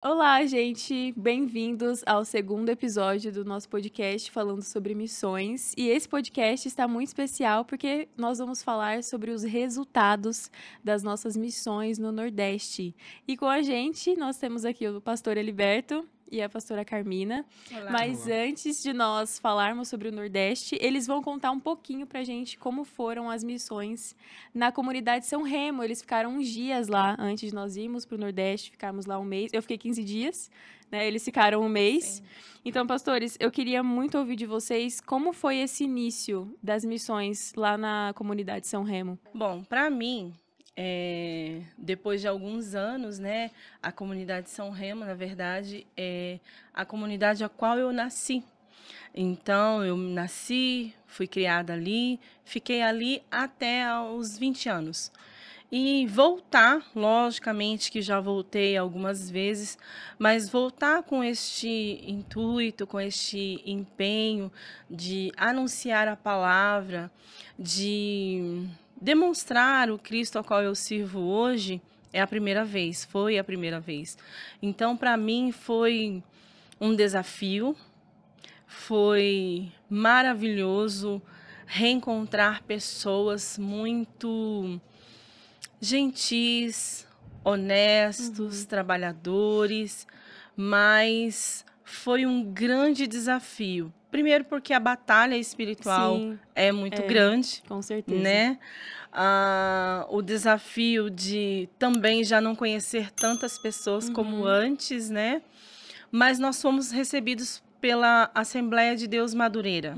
Olá, gente! Bem-vindos ao segundo episódio do nosso podcast falando sobre missões. E esse podcast está muito especial porque nós vamos falar sobre os resultados das nossas missões no Nordeste. E com a gente, nós temos aqui o pastor Eliberto e a pastora Carmina. Olá. Mas Olá. antes de nós falarmos sobre o Nordeste, eles vão contar um pouquinho pra gente como foram as missões na comunidade São Remo. Eles ficaram uns dias lá antes de nós irmos pro Nordeste, ficamos lá um mês. Eu fiquei 15 dias, né? Eles ficaram um mês. Sim. Então, pastores, eu queria muito ouvir de vocês como foi esse início das missões lá na comunidade São Remo. Bom, para mim, depois de alguns anos, né, a comunidade São Remo, na verdade, é a comunidade a qual eu nasci. Então, eu nasci, fui criada ali, fiquei ali até aos 20 anos. E voltar, logicamente que já voltei algumas vezes, mas voltar com este intuito, com este empenho de anunciar a palavra, de demonstrar o Cristo ao qual eu sirvo hoje, é a primeira vez, foi a primeira vez. Então, para mim, foi um desafio, foi maravilhoso reencontrar pessoas muito gentis, honestos, trabalhadores, mas foi um grande desafio. Primeiro porque a batalha espiritual Sim, é muito grande, com certeza. né? O desafio de também já não conhecer tantas pessoas como antes, né? Mas nós fomos recebidos pela Assembleia de Deus Madureira,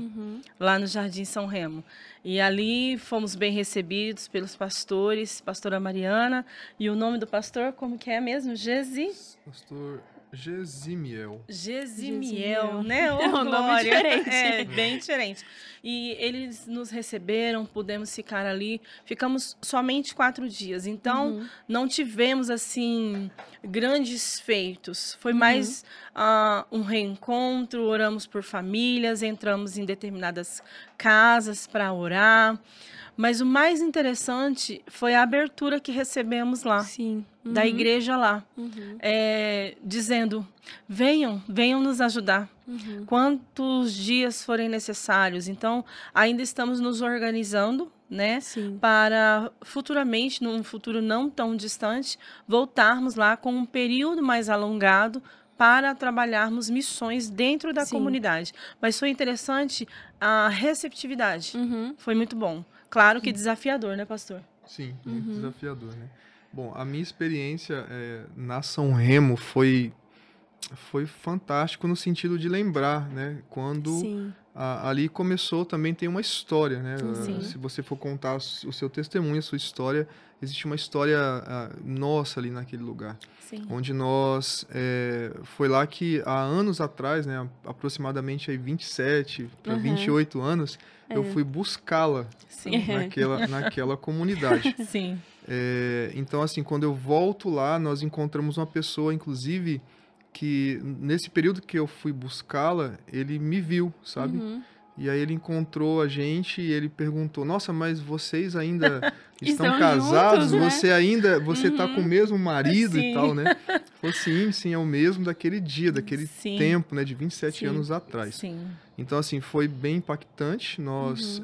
lá no Jardim São Remo. E ali fomos bem recebidos pelos pastores, pastora Mariana, e o nome do pastor, como que é mesmo? Pastor Gesimiel. Gesimiel, né? É um nome Glória. diferente. É, bem diferente. E eles nos receberam, pudemos ficar ali. Ficamos somente 4 dias. Então, não tivemos, assim, grandes feitos. Foi mais um reencontro, oramos por famílias, entramos em determinadas casas para orar. Mas o mais interessante foi a abertura que recebemos lá. Sim. Da igreja lá, dizendo, venham nos ajudar, quantos dias forem necessários. Então, ainda estamos nos organizando, né, Sim. para futuramente, num futuro não tão distante, voltarmos lá com um período mais alongado para trabalharmos missões dentro da Sim. comunidade. Mas foi interessante a receptividade, foi muito bom. Claro que desafiador, né, pastor? Sim, muito desafiador, né? Bom, a minha experiência na São Remo foi fantástico no sentido de lembrar, né? Quando Sim. ali começou, também tem uma história, né? Sim. Se você for contar o seu testemunho, a sua história, existe uma história nossa ali naquele lugar. Sim. Onde nós, foi lá que há anos atrás, né? Aproximadamente aí 27 para 28 anos, eu fui buscá-la Sim. naquela comunidade. Sim. Então, assim, quando eu volto lá, nós encontramos uma pessoa, inclusive, que nesse período que eu fui buscá-la, ele me viu, sabe? E aí ele encontrou a gente e ele perguntou, nossa, mas vocês ainda estão Estão casados? juntos, né? Você tá com o mesmo marido Sim. e tal, né? Falou, sim, é o mesmo daquele dia, daquele Sim. tempo, né? De 27 Sim. anos atrás. Sim. Então, assim, foi bem impactante. Nós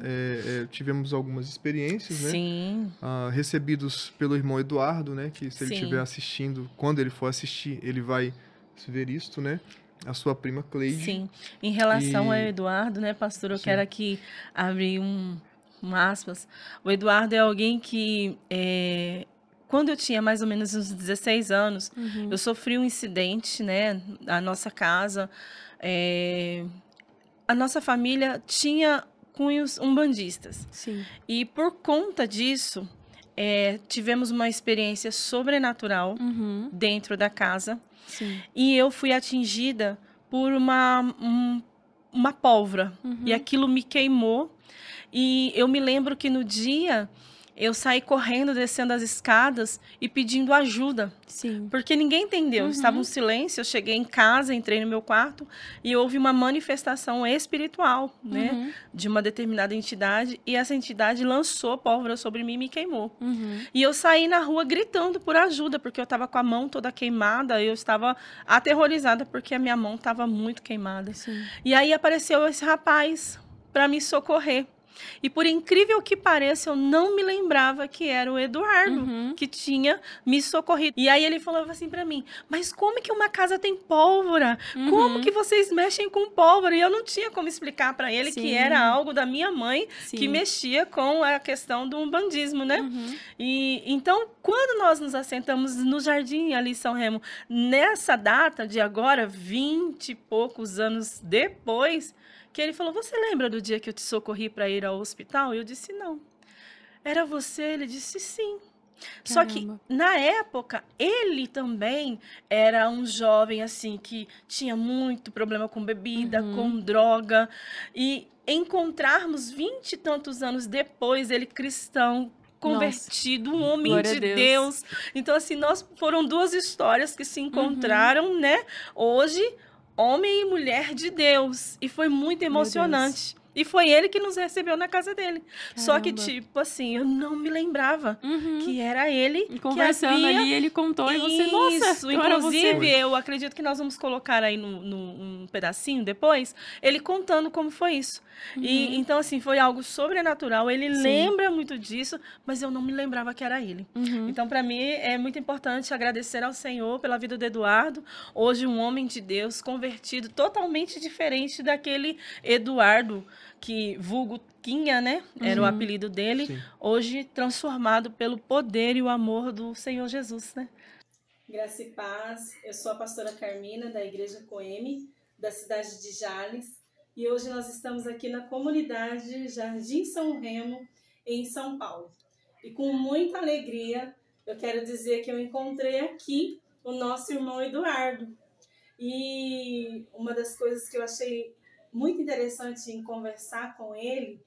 tivemos algumas experiências, né? Sim. Recebidos pelo irmão Eduardo, né? Que se ele Sim. estiver assistindo, quando ele for assistir, ele vai ver isto, né? A sua prima Cleide. Sim. Em relação E- ao Eduardo, né, pastor, eu Sim. quero aqui abrir um aspas. O Eduardo é alguém que, quando eu tinha mais ou menos uns 16 anos, eu sofri um incidente, né, na nossa casa. A nossa família tinha cunhos umbandistas. Sim. E por conta disso, tivemos uma experiência sobrenatural dentro da casa. Sim. E eu fui atingida por uma pólvora. E aquilo me queimou. E eu me lembro que no dia eu saí correndo, descendo as escadas e pedindo ajuda. Sim. Porque ninguém entendeu. Estava um silêncio. Eu cheguei em casa, entrei no meu quarto e houve uma manifestação espiritual, né? De uma determinada entidade. E essa entidade lançou pólvora sobre mim e me queimou. E eu saí na rua gritando por ajuda, porque eu estava com a mão toda queimada. Eu estava aterrorizada porque a minha mão estava muito queimada. Sim. E aí apareceu esse rapaz para me socorrer. E por incrível que pareça, eu não me lembrava que era o Eduardo que tinha me socorrido. E aí ele falava assim pra mim, mas como que uma casa tem pólvora? Como que vocês mexem com pólvora? E eu não tinha como explicar pra ele que era algo da minha mãe que mexia com a questão do umbandismo, né? E então, quando nós nos assentamos no jardim ali em São Remo, nessa data de agora, 20 e poucos anos depois, que ele falou, você lembra do dia que eu te socorri para ir ao hospital? Eu disse, não. Era você? Ele disse, sim. Caramba. Só que, na época, ele também era um jovem, assim, que tinha muito problema com bebida, com droga. E encontrarmos 20 e tantos anos depois, ele cristão, convertido, um homem de Deus. Então, assim, foram duas histórias que se encontraram, né? Hoje, homem e mulher de Deus. E foi muito emocionante. E foi ele que nos recebeu na casa dele. Caramba. Só que, tipo assim, eu não me lembrava que era ele. E conversando ali, ele contou e você, nossa, inclusive, eu acredito que nós vamos colocar aí um pedacinho depois, ele contando como foi isso. E, então, assim, foi algo sobrenatural. Ele lembra muito disso, mas eu não me lembrava que era ele. Então, para mim, é muito importante agradecer ao Senhor pela vida do Eduardo. Hoje, um homem de Deus, convertido, totalmente diferente daquele Eduardo, que vulgo Quinha, né? Era o apelido dele. Sim. Hoje, transformado pelo poder e o amor do Senhor Jesus, né? Graça e paz. Eu sou a pastora Carmina, da Igreja Coeme, da cidade de Jales. E hoje nós estamos aqui na comunidade Jardim São Remo, em São Paulo. E com muita alegria, eu quero dizer que eu encontrei aqui o nosso irmão Eduardo. E uma das coisas que eu achei muito interessante em conversar com ele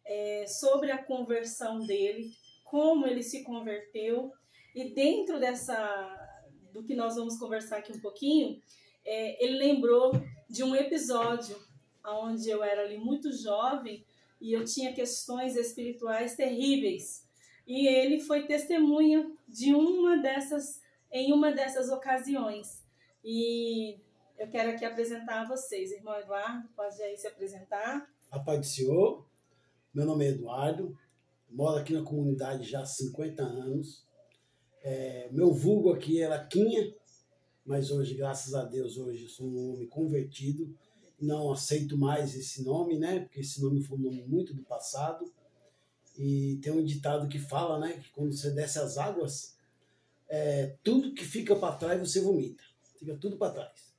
é sobre a conversão dele, como ele se converteu. E dentro do que nós vamos conversar aqui um pouquinho, ele lembrou de um episódio onde eu era ali muito jovem e eu tinha questões espirituais terríveis. E ele foi testemunha de em uma dessas ocasiões. E eu quero aqui apresentar a vocês. Irmão Eduardo, pode aí se apresentar. A paz do Senhor, meu nome é Eduardo, moro aqui na comunidade já há 50 anos. Meu vulgo aqui era Quinha, mas hoje, graças a Deus, hoje eu sou um homem convertido. Não aceito mais esse nome, né? Porque esse nome foi um nome muito do passado. E tem um ditado que fala, né? Que quando você desce as águas, tudo que fica para trás você vomita. Fica tudo para trás.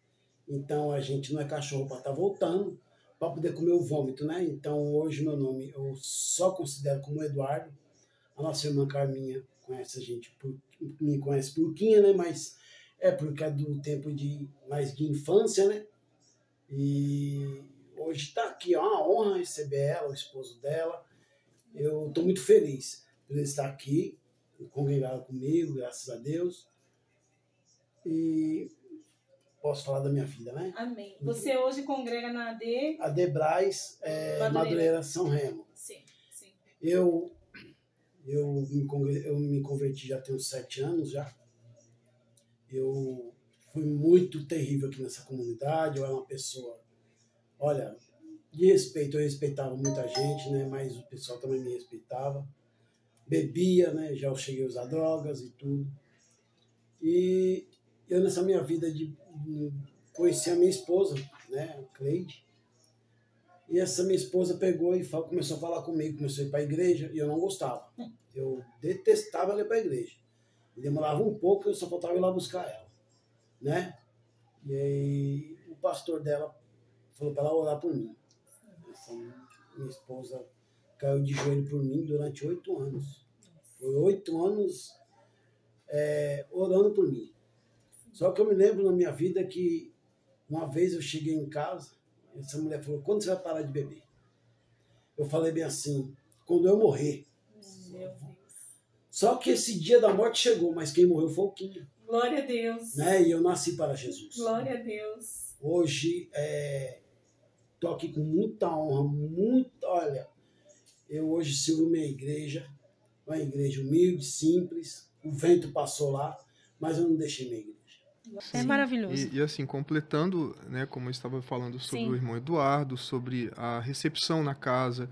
Então a gente não é cachorro para estar voltando, para poder comer o vômito, né? Então hoje meu nome eu só considero como Eduardo. A nossa irmã Carminha conhece a gente, me conhece por Quinha, né? Mas é porque é do tempo mais de infância, né? E hoje está aqui, é uma honra receber ela, o esposo dela. Eu estou muito feliz por ele estar aqui, congregado comigo, graças a Deus. E posso falar da minha vida, né? Amém. Você hoje congrega na AD? AD Braz, Madureira, São Remo. Sim, sim. Eu me converti já tem uns 7 anos já. Eu fui muito terrível aqui nessa comunidade. Eu era uma pessoa, olha, de respeito. Eu respeitava muita gente, né? Mas o pessoal também me respeitava. Bebia, né? Já cheguei a usar drogas e tudo. E eu, nessa minha vida, conheci a minha esposa, né? A Cleide. E essa minha esposa pegou e começou a falar comigo, começou a ir para a igreja, e eu não gostava. Eu detestava ir para a igreja. Demorava um pouco, eu só faltava ir lá buscar ela, né? E aí o pastor dela falou para ela orar por mim. Essa minha esposa caiu de joelho por mim durante 8 anos. Foi 8 anos orando por mim. Só que eu me lembro na minha vida que uma vez eu cheguei em casa, essa mulher falou, quando você vai parar de beber? Eu falei bem assim, quando eu morrer. Só que esse dia da morte chegou, mas quem morreu foi o Quinho. Glória a Deus. Né? E eu nasci para Jesus. Glória a Deus. Hoje, estou aqui com muita honra, olha, eu hoje sirvo minha igreja, uma igreja humilde, simples, o vento passou lá, mas eu não deixei minha igreja. É maravilhoso. E assim, completando, né, como eu estava falando sobre Sim. o irmão Eduardo, sobre a recepção na casa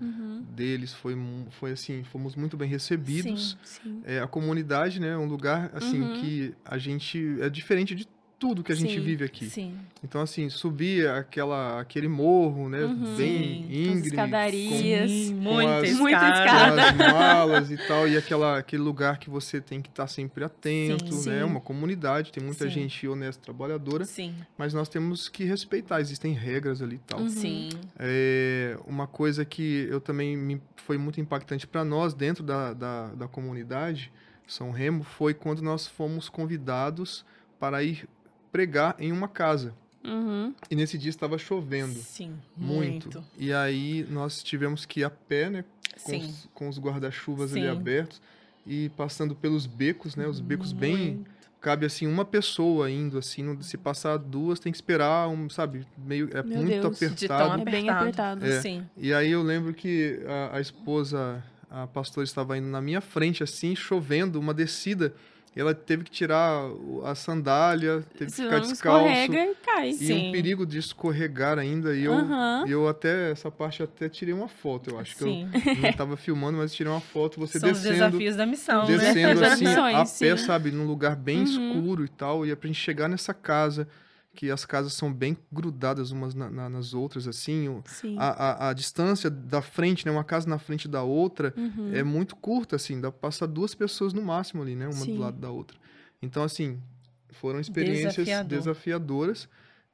deles, foi assim, fomos muito bem recebidos. Sim. A comunidade, né, é um lugar, assim, que a gente é diferente de tudo que a gente vive aqui. Sim. Então, assim, subir aquele morro, né, bem Sim. íngreme, Escadarias. Sim, com muita as- Muita escada. escada. com as malas e tal, e aquele lugar que você tem que estar sempre atento, Sim. né? Uma comunidade, tem muita Sim. gente honesta, trabalhadora, Sim. mas nós temos que respeitar, existem regras ali e tal. Sim. Uma coisa que eu também foi muito impactante para nós dentro da comunidade São Remo foi quando nós fomos convidados para ir pregar em uma casa. E nesse dia estava chovendo. Sim. Muito. E aí nós tivemos que ir a pé, né? Sim. Com os guarda-chuvas ali Sim. abertos e passando pelos becos, né? Os becos bem... Muito. Cabe, assim, uma pessoa indo, assim, se passar duas, tem que esperar, sabe? Meu muito Deus. De tão apertado. É bem apertado. Sim. E aí eu lembro que a esposa, a pastora, estava indo na minha frente, assim, chovendo, uma descida. E ela teve que tirar a sandália, teve que Senão ficar descalço. escorrega e cai. E Sim. um perigo de escorregar ainda. E eu até, essa parte, até tirei uma foto. Eu acho que Sim. eu não estava filmando, mas tirei uma foto. Você São os descendo, desafios da missão, né? descendo Das assim, missões, a pé, sim. sabe? Num lugar bem escuro e tal. E é pra gente chegar nessa casa, que as casas são bem grudadas umas nas outras, assim. Sim. A distância da frente, né? Uma casa na frente da outra é muito curta, assim. Dá pra passar duas pessoas no máximo ali, né? Uma Sim. do lado da outra. Então, assim, foram experiências desafiadoras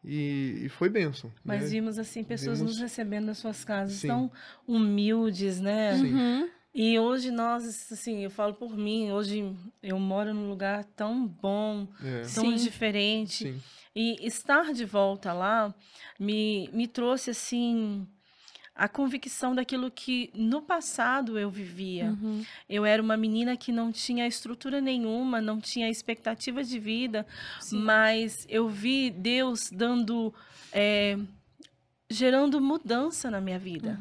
e foi bênção. Mas né? vimos, assim, pessoas nos recebendo nas suas casas, Sim. tão humildes, né? Sim. E hoje nós, assim, eu falo por mim, hoje eu moro num lugar tão bom, tão Sim. diferente. Sim. E estar de volta lá me trouxe, assim, a convicção daquilo que no passado eu vivia. Eu era uma menina que não tinha estrutura nenhuma, não tinha expectativa de vida, mas eu vi Deus gerando mudança na minha vida.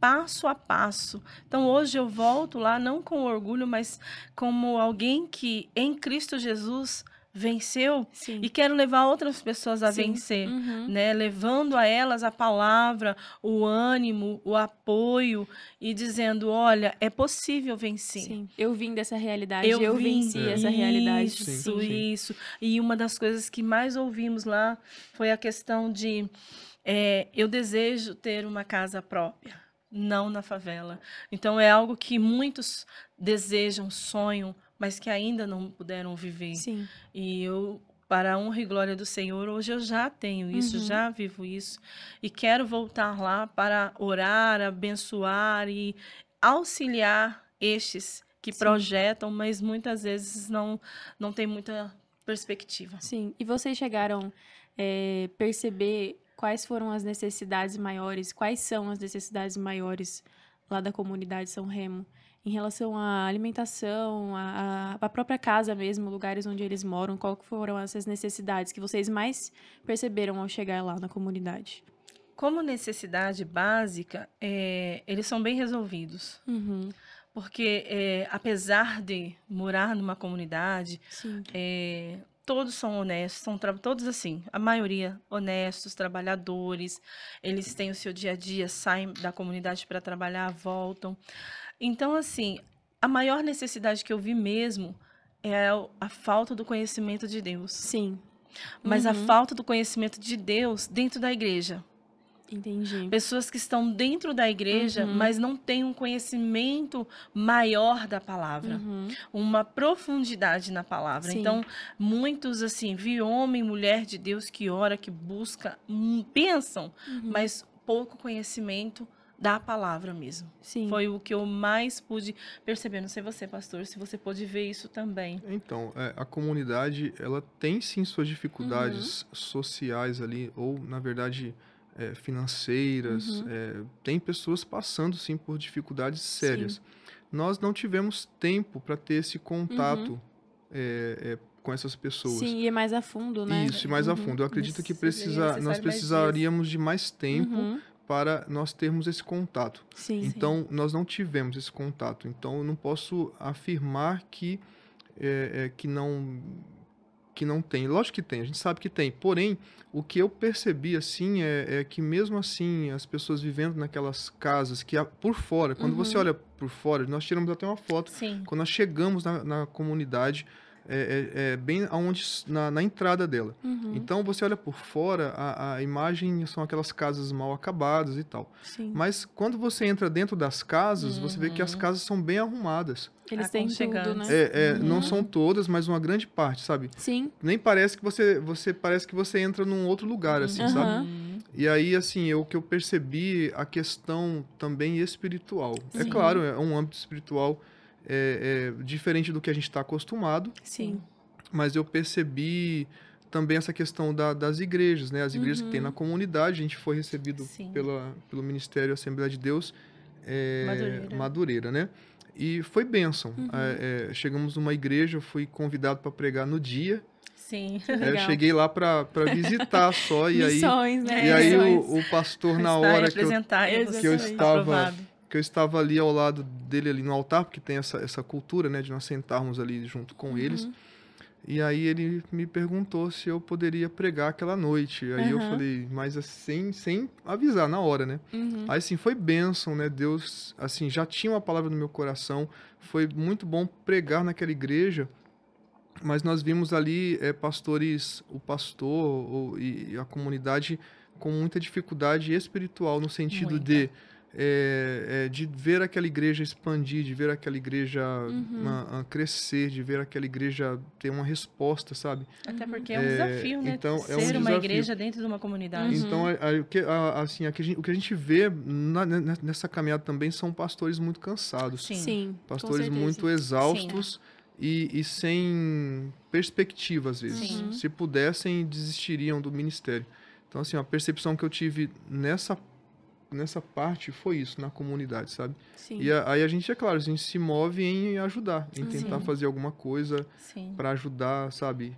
Passo a passo. Então, hoje eu volto lá não com orgulho, mas como alguém que em Cristo Jesus venceu e quero levar outras pessoas a vencer, né? Levando a elas a palavra, o ânimo, o apoio e dizendo, olha, é possível vencer. Sim. Eu vim dessa realidade, eu venci essa realidade. Isso. E uma das coisas que mais ouvimos lá foi a questão de eu desejo ter uma casa própria, não na favela. Então, é algo que muitos desejam, sonham, mas que ainda não puderam viver. Sim. E eu, para a honra e glória do Senhor, hoje eu já tenho isso, já vivo isso. E quero voltar lá para orar, abençoar e auxiliar estes que projetam, mas muitas vezes não tem muita perspectiva. Sim. E vocês chegaram a perceber quais foram as necessidades maiores, quais são as necessidades maiores lá da comunidade São Remo? Em relação à alimentação, à própria casa mesmo, lugares onde eles moram, qual foram essas necessidades que vocês mais perceberam ao chegar lá na comunidade? Como necessidade básica, eles são bem resolvidos. Porque, apesar de morar numa comunidade, todos são honestos, todos assim, a maioria honestos, trabalhadores, eles têm o seu dia a dia, saem da comunidade para trabalhar, voltam. Então, assim, a maior necessidade que eu vi mesmo é a falta do conhecimento de Deus. Sim. Mas a falta do conhecimento de Deus dentro da igreja. Entendi. Pessoas que estão dentro da igreja, mas não têm um conhecimento maior da palavra. Uma profundidade na palavra. Sim. Então, muitos, assim, vi homem, mulher de Deus que ora, que busca, pensam, mas pouco conhecimento da palavra mesmo. Sim. Foi o que eu mais pude perceber. Não sei você, pastor, se você pôde ver isso também. Então, a comunidade, ela tem sim suas dificuldades sociais ali, ou, na verdade, financeiras. Tem pessoas passando, sim, por dificuldades sérias. nós não tivemos tempo para ter esse contato com essas pessoas. Sim, e mais a fundo, né? Isso, e mais a fundo. Eu acredito que nós necessário precisaríamos de mais tempo para nós termos esse contato. Sim. Então, nós não tivemos esse contato. Então, eu não posso afirmar que não tem. Lógico que tem, a gente sabe que tem. Porém, o que eu percebi, assim, é que mesmo assim, as pessoas vivendo naquelas casas que por fora, quando você olha por fora, nós tiramos até uma foto. Sim. Quando nós chegamos na comunidade, bem aonde, na entrada dela. Então, você olha por fora, a imagem são aquelas casas mal acabadas e tal. Sim. Mas quando você entra dentro das casas, você vê que as casas são bem arrumadas. Eles têm tudo, né? Não são todas, mas uma grande parte, sabe? Sim. Nem parece que você parece que você entra num outro lugar, assim, sabe? E aí, assim, o que eu percebi, a questão também espiritual. É claro, é um âmbito espiritual diferente do que a gente está acostumado. Sim. Mas eu percebi também essa questão das igrejas, né? As igrejas que tem na comunidade. A gente foi recebido pelo Ministério Assembleia de Deus Madureira, né? E foi bênção. Chegamos numa igreja, eu fui convidado para pregar no dia. Sim. Eu cheguei lá para visitar só. E Missões, aí, né? E aí o pastor, na hora que eu estava ali ao lado dele, ali no altar, porque tem essa cultura, né, de nós sentarmos ali junto com eles. E aí ele me perguntou se eu poderia pregar aquela noite. Aí eu falei, mas assim, sem avisar, na hora, né? Aí, assim, foi bênção, né? Deus, assim, já tinha uma palavra no meu coração. Foi muito bom pregar naquela igreja. Mas nós vimos ali pastores, o pastor e a comunidade com muita dificuldade espiritual, no sentido de ver aquela igreja expandir, de ver aquela igreja crescer, de ver aquela igreja ter uma resposta, sabe? Até porque é um desafio, né? Então, ser uma igreja dentro de uma comunidade. Então, o que a gente vê nessa caminhada também são pastores muito cansados. Sim, pastores muito exaustos e sem perspectiva, às vezes. Se pudessem, desistiriam do ministério. Então, assim, a percepção que eu tive nessa parte foi isso, na comunidade, sabe? Sim. E aí a gente, é claro, a gente se move em ajudar, em tentar fazer alguma coisa para ajudar, sabe?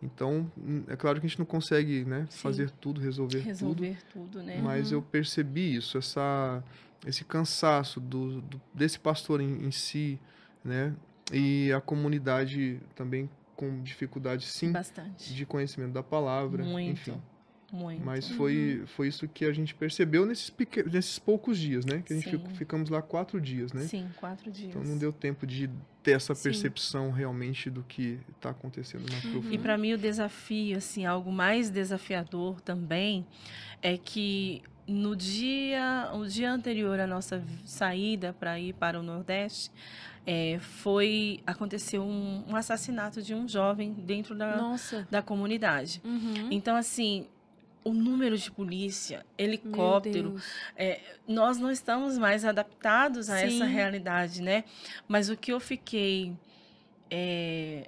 Então, é claro que a gente não consegue, né, fazer tudo, resolver tudo, né? Mas eu percebi isso, esse cansaço desse pastor em si, né? E a comunidade também com dificuldade, sim, bastante, de conhecimento da palavra, enfim. Muito. Mas foi isso que a gente percebeu nesses poucos dias, né? Que a gente ficamos lá 4 dias, né? Sim, 4 dias. Então não deu tempo de ter essa percepção realmente do que está acontecendo na profundidade. E para mim o desafio, assim, algo mais desafiador também, é que o dia anterior à nossa saída para ir para o Nordeste, aconteceu um assassinato de um jovem dentro da comunidade. Então, assim, o número de polícia, helicóptero, nós não estamos mais adaptados a essa realidade, né? Mas o que eu fiquei é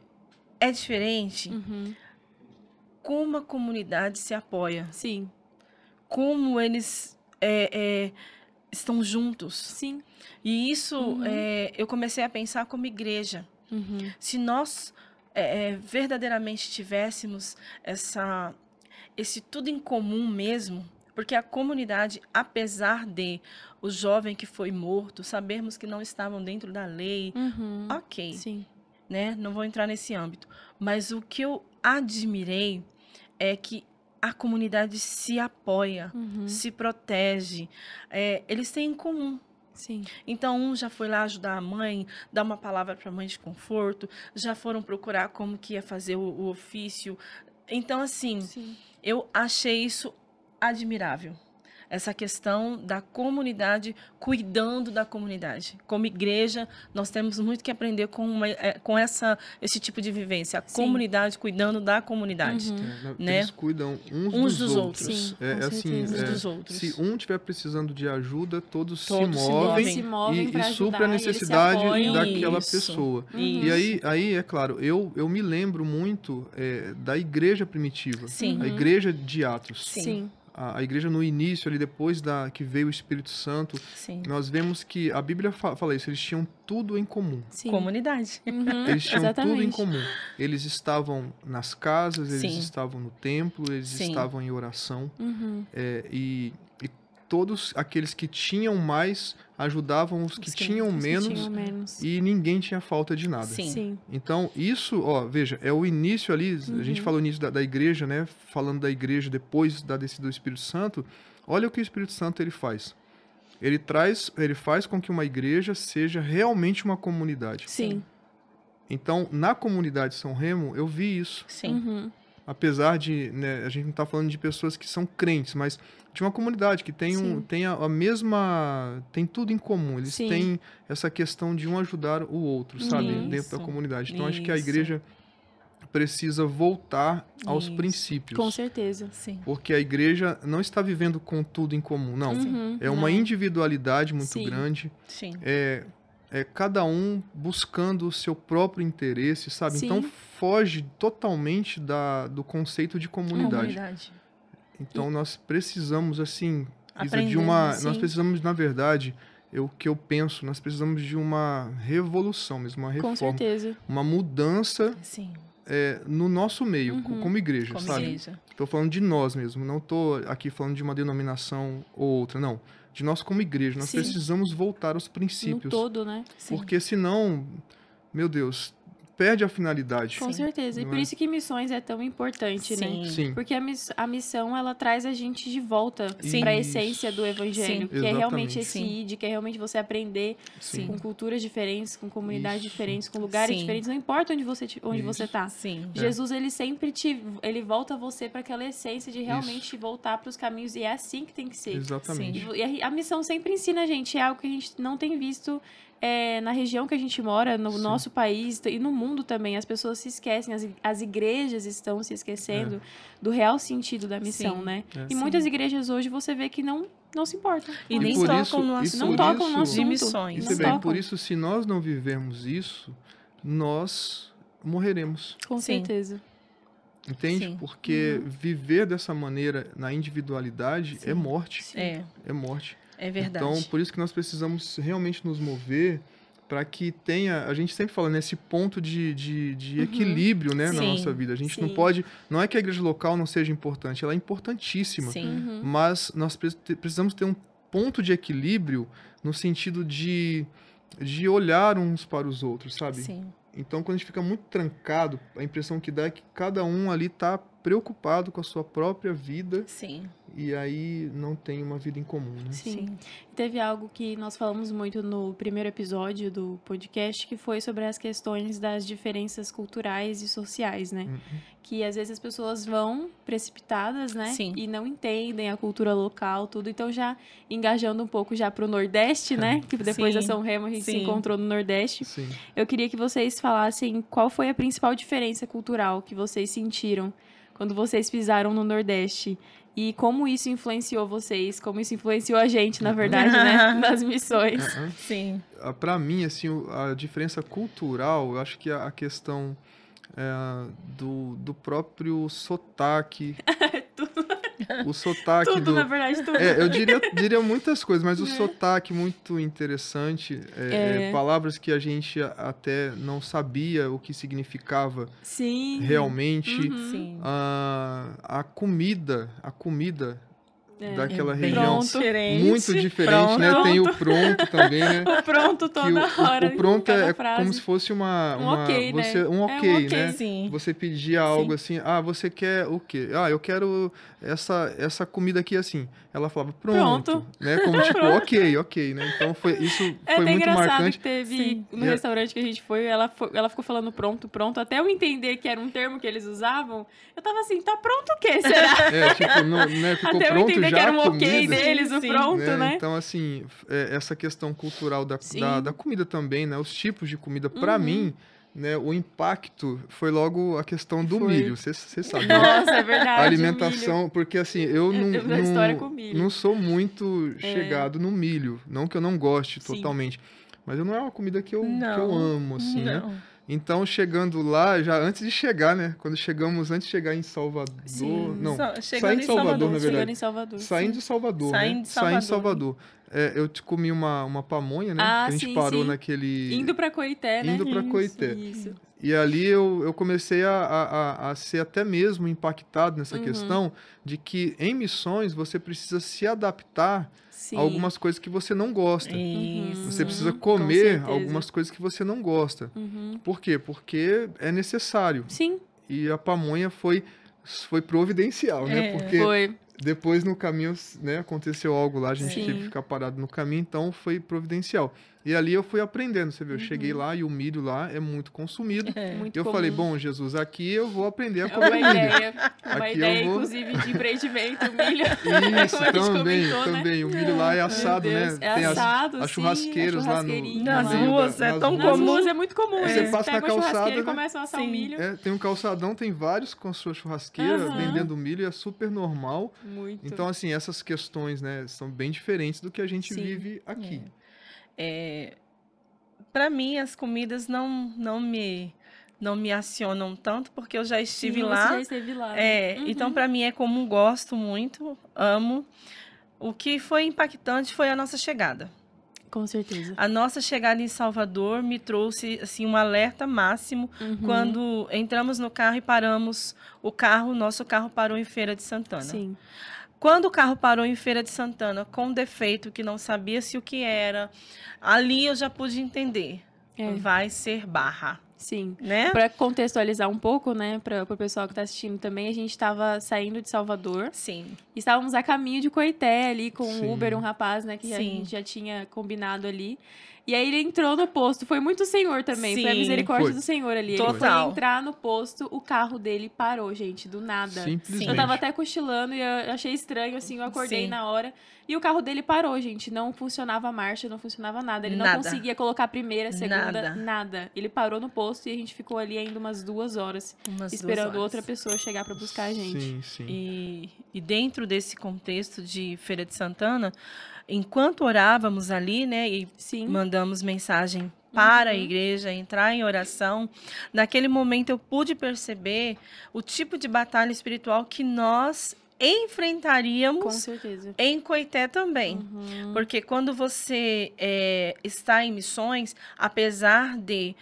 diferente. Como a comunidade se apoia. Sim. Como eles estão juntos. Sim. E isso eu comecei a pensar como igreja. Se nós verdadeiramente tivéssemos esse tudo em comum mesmo, porque a comunidade, apesar de o jovem que foi morto, sabermos que não estavam dentro da lei, ok, né? Não vou entrar nesse âmbito. Mas o que eu admirei é que a comunidade se apoia, se protege, eles têm em comum. Sim. Então, um já foi lá ajudar a mãe, dar uma palavra para a mãe de conforto, já foram procurar como que ia fazer o ofício. Então, assim, eu achei isso admirável. Essa questão da comunidade cuidando da comunidade. Como igreja, nós temos muito que aprender com esse tipo de vivência. A comunidade cuidando da comunidade. Né? Eles cuidam uns dos outros. Sim, uns dos outros. Se um estiver precisando de ajuda, todos se movem e suprem a necessidade daquela pessoa. E aí, é claro, eu me lembro muito da igreja primitiva. A igreja de Atos. Sim. a igreja no início, ali depois que veio o Espírito Santo, Sim. nós vemos que a Bíblia fala isso, eles tinham tudo em comum. Sim. Comunidade. Eles tinham Exatamente. tudo em comum. Eles estavam nas casas, eles Sim. estavam no templo, eles Sim. estavam em oração. Uhum. E todos aqueles que tinham mais ajudavam os que tinham Os que menos, tinham menos. e ninguém tinha falta de nada. Sim. Sim. Então, isso, ó, veja, é o início ali, a gente Uhum. falou o início da igreja, né? Falando da igreja depois da descida do Espírito Santo, olha o que o Espírito Santo ele faz. Ele faz com que uma igreja seja realmente uma comunidade. Sim. Então, na comunidade São Remo, eu vi isso. Sim. Uhum. Apesar de, né, a gente não está falando de pessoas que são crentes, mas de uma comunidade que tem, Sim. tem a mesma... Tem tudo em comum. Eles Sim. têm essa questão de um ajudar o outro, sabe? Uhum. Dentro da Isso. comunidade. Então, acho que a Isso. igreja precisa voltar aos Isso. princípios. Com certeza. Sim. Porque a igreja não está vivendo com tudo em comum, não. Uhum. É uma Não. individualidade muito Sim. grande. Sim. É cada um buscando o seu próprio interesse, sabe? Sim. Então foge totalmente do conceito de comunidade. Comunidade. Então nós precisamos, assim, Isa, Aprender, de uma... sim. Nós precisamos, na verdade, o que eu penso, nós precisamos de uma revolução mesmo, uma Com reforma. certeza. Uma mudança Sim. no nosso meio, Uhum. como igreja, Como sabe? igreja. Estou falando de nós mesmo, não estou aqui falando de uma denominação ou outra, não. De nós como igreja, nós Sim. precisamos voltar aos No princípios. todo, né? Sim. Porque senão, meu Deus, perde a finalidade. Com certeza. E Não por é? isso que missões é tão importante, né? Sim. Sim, Porque a missão, ela traz a gente de volta Sim. para a Isso. essência do evangelho, Sim. que é realmente Exatamente. esse Sim. ID, que é realmente você aprender sim. com culturas diferentes, com comunidades Isso. diferentes, com lugares Sim. diferentes, não importa onde você Isso. tá. Sim. Jesus, ele sempre ele volta você para aquela essência de realmente voltar para os caminhos, e é assim que tem que ser. Exatamente. Sim. E a missão sempre ensina a gente, é algo que a gente não tem visto na região que a gente mora, no Sim. nosso país e no mundo também. As pessoas se esquecem, as igrejas estão se esquecendo do real sentido da missão, Sim. né? É. E muitas igrejas hoje você vê que não se importam. E E nem por tocam isso- no e assunto Não por tocam no isso- assunto. de missões. Isso Não é bem, tocam. por isso, se nós não vivermos isso, nós morreremos. Com Sim. certeza. Entende? Sim. Porque viver dessa maneira, na individualidade, é morte. É, É morte. é verdade. Então, por isso que nós precisamos realmente nos mover para que tenha, a gente sempre fala nesse ponto de equilíbrio, né, na Sim, nossa vida. A gente não sim. pode, não é que a igreja local não seja importante, ela é importantíssima, Sim. Uhum. mas nós precisamos ter um ponto de equilíbrio no sentido de olhar uns para os outros, sabe? Sim. Então, quando a gente fica muito trancado, a impressão que dá é que cada um ali está preocupado com a sua própria vida Sim. e aí não tem uma vida em comum, né? Sim. Teve algo que nós falamos muito no primeiro episódio do podcast, que foi sobre as questões das diferenças culturais e sociais, né? Uhum. Que às vezes as pessoas vão precipitadas, né? Sim. E não entendem a cultura local, tudo. Então, já engajando um pouco já pro Nordeste, né? Que depois da Sim. São Remo a gente se Sim. encontrou no Nordeste. Sim. Eu queria que vocês falassem qual foi a principal diferença cultural que vocês sentiram quando vocês pisaram no Nordeste. E como isso influenciou vocês, como isso influenciou a gente, na verdade, né? Nas missões. Uhum. Sim. Para mim, assim, a diferença cultural, eu acho que a questão do próprio sotaque. O sotaque Tudo, na verdade, tudo. Eu diria muitas coisas, mas o sotaque muito interessante, palavras que a gente até não sabia o que significava Sim. realmente. Uhum. Sim. A comida daquela bem região diferente. muito diferente, né? Pronto. Tem o pronto também, né? O pronto Que toda hora. o pronto cada é frase. como se fosse Um ok, né? um É um ok, ok, né? Sim. Você pedia algo assim, você quer o quê? Eu quero essa comida aqui assim. Ela falava pronto. Né? Como tipo, ok, né? Então isso É foi até muito engraçado marcante. que teve Sim. no restaurante que a gente foi, ela ficou falando pronto, até eu entender que era um termo que eles usavam. Eu tava assim, tá pronto o quê? Será? Tipo, não, né? Ficou Até eu pronto entender já que era a um ok comida. deles, o Sim. pronto, né? Então, assim, essa questão cultural Sim. da comida também, né? Os tipos de comida, pra Uhum. mim, né? O impacto foi logo a questão do Foi. milho. Você sabe, né? Nossa, é verdade. A o alimentação, porque assim, eu da história com milho. não sou muito chegado no milho. Não que eu não goste Sim. totalmente. Mas não é uma comida que eu Não. amo, assim, né? Não. Então, chegando lá, já antes de chegar, né? Antes de chegar em Salvador... Sim. Não, Chegando saindo de Salvador, na Chegando verdade. em Salvador. Saindo de Salvador, né? Saindo de Saindo de Salvador. Salvador. Eu te comi uma pamonha, né? Ah, que a gente sim, parou sim. naquele... Indo pra Coité, né? Indo pra Coité. Isso. E ali eu comecei a ser até mesmo impactado nessa questão de que em missões você precisa se adaptar Sim. a algumas coisas que você não gosta. Isso. Você precisa Com comer certeza. algumas coisas que você não gosta. Uhum. Por quê? Porque é necessário. Sim, E a pamonha foi providencial, né? Porque foi. depois no caminho, né, aconteceu algo lá, a gente Sim. teve que ficar parado no caminho, então foi providencial. E ali eu fui aprendendo, você viu? Eu cheguei lá e o milho lá é muito consumido. Muito Eu comum. falei, bom, Jesus, aqui eu vou aprender a É comer uma milho. ideia, Aqui eu ideia vou- inclusive, de empreendimento, o milho. Isso, Como a gente também, comentou, né? também. O milho lá é assado, Meu né? Deus, é Tem assado, as sim, churrasqueiras a lá no churrasqueirinha Nas lá. ruas, é tão Nas comum. ruas é muito comum. Você Eles passa na pegam a churrasqueira calçada, e né? começam a assar o Sim. milho. Tem um calçadão, tem vários com sua churrasqueira Aham. vendendo milho, é super normal. Muito. Então, assim, essas questões, né, são bem diferentes do que a gente Sim. vive aqui. Para mim, as comidas não me acionam tanto, porque eu já estive Sim, lá. Você já esteve lá. né? Então, para mim, é comum, gosto muito, amo. O que foi impactante foi a nossa chegada. Com certeza. A nossa chegada em Salvador me trouxe assim, um alerta máximo quando entramos no carro e paramos o carro. Nosso carro parou em Feira de Santana. Sim. Quando o carro parou em Feira de Santana com defeito, que não sabia se o que era, ali eu já pude entender. É. Vai ser barra, Sim. né? Para contextualizar um pouco, né, para o pessoal que está assistindo também, a gente estava saindo de Salvador Sim. e estávamos a caminho de Coité ali com Sim. o Uber, um rapaz, né, que a Sim. gente já tinha combinado ali. E aí ele entrou no posto, foi muito o Senhor também, foi a Sim, misericórdia foi. do Senhor ali. Ele Total. foi entrar no posto, o carro dele parou, gente, do nada. Simplesmente. Eu tava até cochilando e eu achei estranho, assim, eu acordei Sim. na hora. E o carro dele parou, gente. Não funcionava a marcha, não funcionava nada. Ele não Nada. conseguia colocar a primeira, a segunda, Nada. nada. Ele parou no posto e a gente ficou ali ainda umas 2 horas, Umas 2 esperando horas. outra pessoa chegar pra buscar a gente. Sim, sim. E dentro desse contexto de Feira de Santana, enquanto orávamos ali, né, e Sim. mandamos mensagem para a Uhum. igreja, entrar em oração, naquele momento eu pude perceber o tipo de batalha espiritual que nós Com enfrentaríamos certeza. em Coité também. Uhum. Porque quando você está em missões, apesar de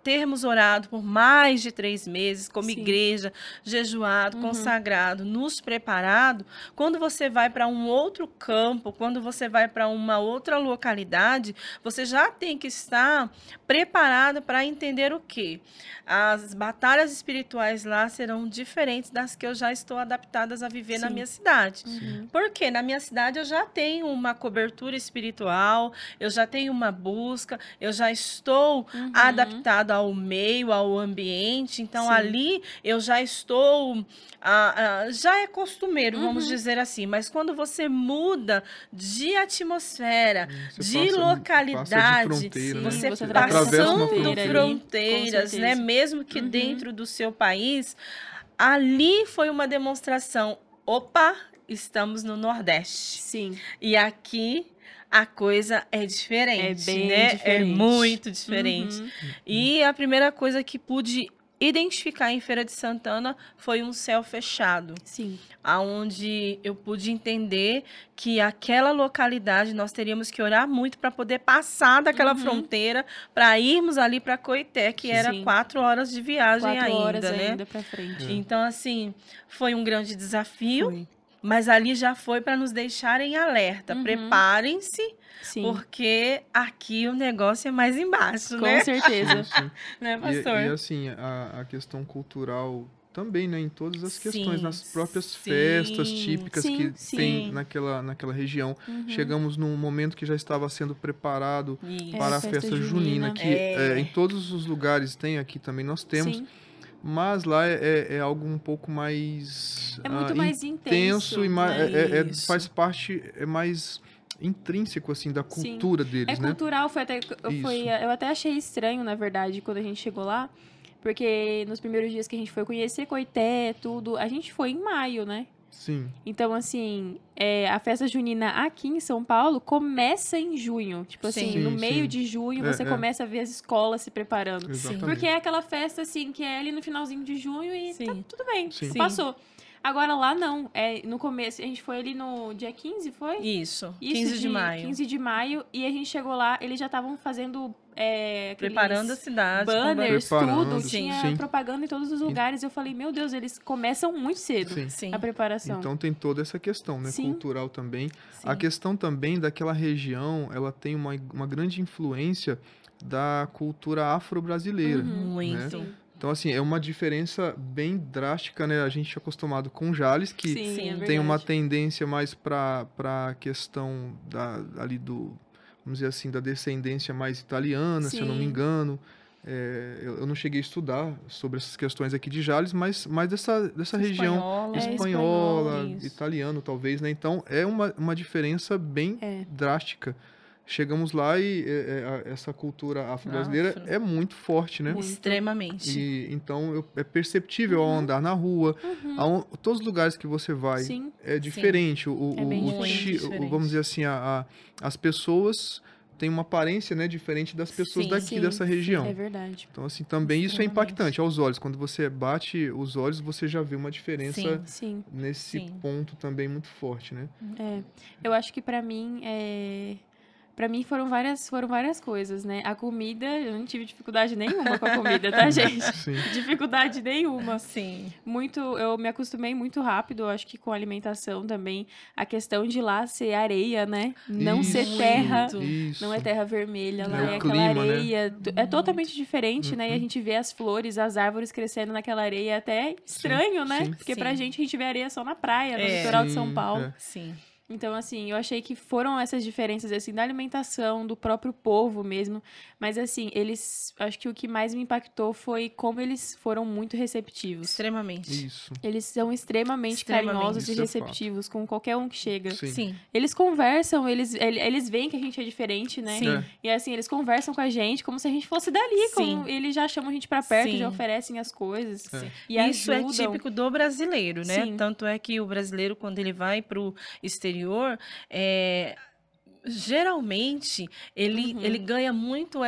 termos orado por mais de 3 meses, como Sim. igreja, jejuado, consagrado, nos preparado, quando você vai para um outro campo, quando você vai para uma outra localidade, você já tem que estar preparado para entender o quê? As batalhas espirituais lá serão diferentes das que eu já estou adaptadas a viver na Sim. minha cidade. Uhum. Porque na minha cidade eu já tenho uma cobertura espiritual, eu já tenho uma busca, eu já estou adaptada ao meio, ao ambiente. Então, Sim. ali eu já estou... já é costumeiro, vamos dizer assim. Mas quando você muda de atmosfera, Você de passa localidade, de fronteira, né? você Você atravessa uma passando fronteira ali, fronteiras, com né? certeza. Mesmo que dentro do seu país, ali foi uma demonstração. Opa, estamos no Nordeste. Sim. E aqui a coisa é diferente, É bem né? diferente. É muito diferente. Uhum. E a primeira coisa que pude identificar em Feira de Santana foi um céu fechado, Sim. aonde eu pude entender que aquela localidade nós teríamos que orar muito para poder passar daquela fronteira para irmos ali para Coité, que era Sim. 4 horas de viagem 4 horas né? ainda pra frente. Então, assim, foi um grande desafio, Foi. mas ali já foi para nos deixarem alerta. Preparem-se, Sim. porque aqui o negócio é mais embaixo, Com né? certeza. Sim. Né, E, pastor? e assim, a questão cultural também, né? Em todas as questões, Sim, nas próprias sim, festas típicas sim, que sim. tem naquela região. Chegamos num momento que já estava sendo preparado Isso. para a festa festa junina. junina, que em todos os lugares tem, aqui também nós temos, Sim. mas lá é algo um pouco mais É muito mais intenso, e Isso. faz parte, é mais intrínseco assim da Sim. cultura É deles, né? cultural, eu até achei estranho, na verdade, quando a gente chegou lá, porque nos primeiros dias que a gente foi conhecer Coité, tudo, a gente foi em maio, né? Sim. Então, assim, a festa junina aqui em São Paulo começa em junho. Tipo assim, Sim, no meio sim. de junho você começa a ver as escolas se preparando. Exatamente. Porque é aquela festa, assim, que é ali no finalzinho de junho e tá Sim. tudo bem, Sim. passou. Agora lá não, no começo, a gente foi ali no dia 15, foi? Isso, 15 de maio. 15 de maio, e a gente chegou lá, eles já estavam fazendo Preparando a cidade. banners, Preparando, tudo, tinha sim. propaganda em todos os lugares. Eu falei, meu Deus, eles começam muito cedo Sim. Sim. a preparação. Então tem toda essa questão, né? Sim. Cultural também. Sim. A questão também daquela região, ela tem uma grande influência da cultura afro-brasileira. Muito. Né? Então, assim, é uma diferença bem drástica, né? A gente é acostumado com Jales, que Sim, é tem uma verdade. tendência mais para a questão ali vamos dizer assim, da descendência mais italiana, se eu não me Sim. engano. Eu não cheguei a estudar sobre essas questões aqui de Jales, mas mais dessa região Espanhola. espanhola, isso. italiano, talvez, né? Então, é uma diferença bem drástica. Chegamos lá e essa cultura afro-brasileira Afro. é muito forte, né? Extremamente. E, então, é perceptível ao andar na rua. Todos os lugares que você vai Sim. é diferente. É bem diferente. Vamos dizer assim, as pessoas têm uma aparência, né, diferente das pessoas Sim, daqui, sim, dessa região. É verdade. Então, assim, também isso é Extremamente. impactante aos olhos. Quando você bate os olhos, você já vê uma diferença Sim. nesse Sim. ponto também muito forte, né? Eu acho que pra mim foram várias coisas, né? A comida, eu não tive dificuldade nenhuma com a comida, tá, gente? Sim. Dificuldade nenhuma. Sim. Eu me acostumei muito rápido, eu acho que com a alimentação também. A questão de lá ser areia, né? Não ser Isso, terra. isso. Não é terra vermelha, lá É o é aquela clima, né? areia. É totalmente diferente, né? E a gente vê as flores, as árvores crescendo naquela areia. É até estranho, né? sim. Porque Sim. pra gente, a gente vê areia só na praia, no É. litoral de São Sim, Paulo. é. Sim. Então, assim, eu achei que foram essas diferenças, assim, da alimentação, do próprio povo mesmo. Mas, assim, acho que o que mais me impactou foi como eles foram muito receptivos. Extremamente. Isso. Eles são extremamente carinhosos Isso e é receptivos com qualquer um que chega. Sim. Sim. Eles conversam, eles veem que a gente é diferente, né? Sim. É. E, assim, eles conversam com a gente como se a gente fosse dali. Como Sim. eles já chamam a gente pra perto, Sim. já oferecem as coisas. É. E Isso ajudam. é típico do brasileiro, né? Sim. Tanto é que o brasileiro, quando ele vai para o exterior, geralmente ele ganha muito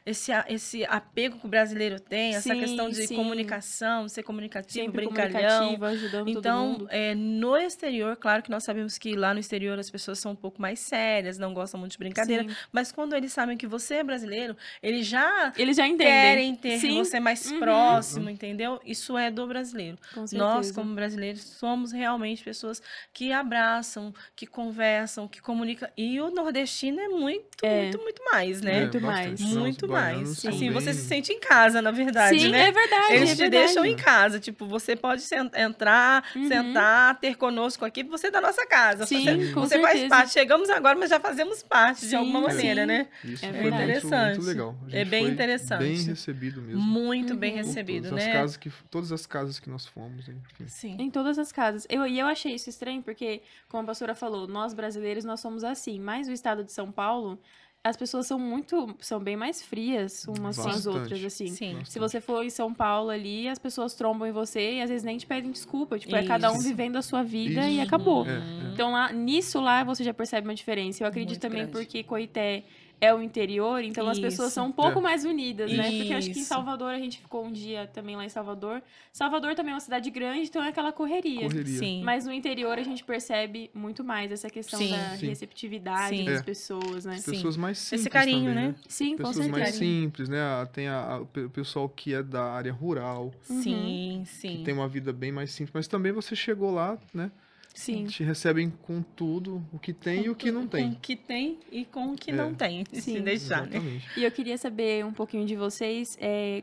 esse apego que o brasileiro tem, essa Sim, questão de sim. comunicação, ser comunicativo, Sempre brincalhão. comunicativo, ajudando todo Então, mundo. no exterior, claro que nós sabemos que lá no exterior as pessoas são um pouco mais sérias, não gostam muito de brincadeira, Sim. mas quando eles sabem que você é brasileiro, eles já Eles já entendem. querem ter Sim. você mais próximo, entendeu? Isso é do brasileiro. Com certeza. Nós, como brasileiros, somos realmente pessoas que abraçam, que conversam, que comunicam. E o nordestino é muito mais, né? Muito bastante. mais. Não, Muito os baianos mais. são Assim, você bem- se sente em casa, na verdade, Sim, né? é verdade. Eles é te verdade. deixam em casa. Tipo, você pode entrar, sentar, ter conosco aqui, você é da nossa casa. Sim, com você faz certeza. parte. Chegamos agora, mas já fazemos parte de Sim, alguma maneira, sim. né? Isso É foi verdade. muito Interessante. legal. A gente É bem foi interessante. Bem recebido mesmo. Muito bem Por recebido, todas né? todas as casas que nós fomos, enfim. Sim. Em todas as casas. E eu achei isso estranho, porque, como a pastora falou, nós brasileiros, nós somos assim. Mas o estado de São Paulo, as pessoas são bem mais frias umas com as Bastante. outras, assim. Sim. Se você for em São Paulo ali, as pessoas trombam em você e às vezes nem te pedem desculpa. Tipo, é cada um Isso. vivendo a sua vida e Isso. acabou. É. Então, nisso lá, você já percebe uma diferença. Eu acredito Muito também grande. porque Coité é o interior, então as pessoas Isso. são um pouco É. mais unidas, né? Porque eu acho que em Isso. Salvador, a gente ficou um dia também lá em Salvador. Salvador também é uma cidade grande, então é aquela correria. Correria. Sim. Mas no interior a gente percebe muito mais essa questão Sim. da Sim. receptividade Sim. das É. pessoas, né? Sim. Pessoas mais simples carinho, também, né? Sim, com Pessoas mais certeza. simples, né? Tem o pessoal que é da área rural, Sim, sim. que tem uma vida bem mais simples. Mas também você chegou lá, né? Sim. Te recebem com tudo, o que tem e o que não Com tem. o que tem e com o que É. não tem, se Sim. deixar, né? Exatamente. E eu queria saber um pouquinho de vocês,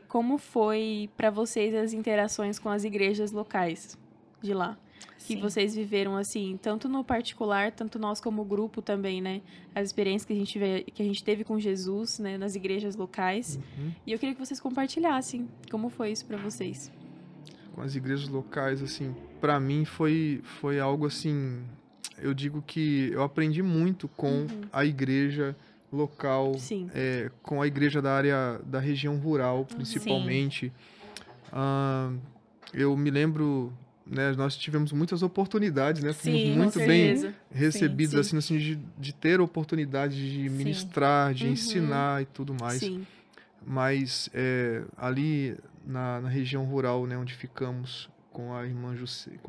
como foi pra vocês as interações com as igrejas locais de lá? Que Sim. vocês viveram, assim, tanto no particular, tanto nós como grupo também, né? As experiências que a gente teve com Jesus, né? Nas igrejas locais. Uhum. E eu queria que vocês compartilhassem como foi isso pra vocês. Com as igrejas locais, assim, pra mim foi algo assim, eu digo que eu aprendi muito com a igreja local, Sim. com a igreja da área da região rural, principalmente. Eu me lembro né, nós tivemos muitas oportunidades, né? Fomos Sim, muito com bem certeza. recebidos, Sim, assim, no sentido de ter a oportunidade de ministrar, de ensinar e tudo mais. Sim. Mas ali na região rural, né, onde ficamos com a irmã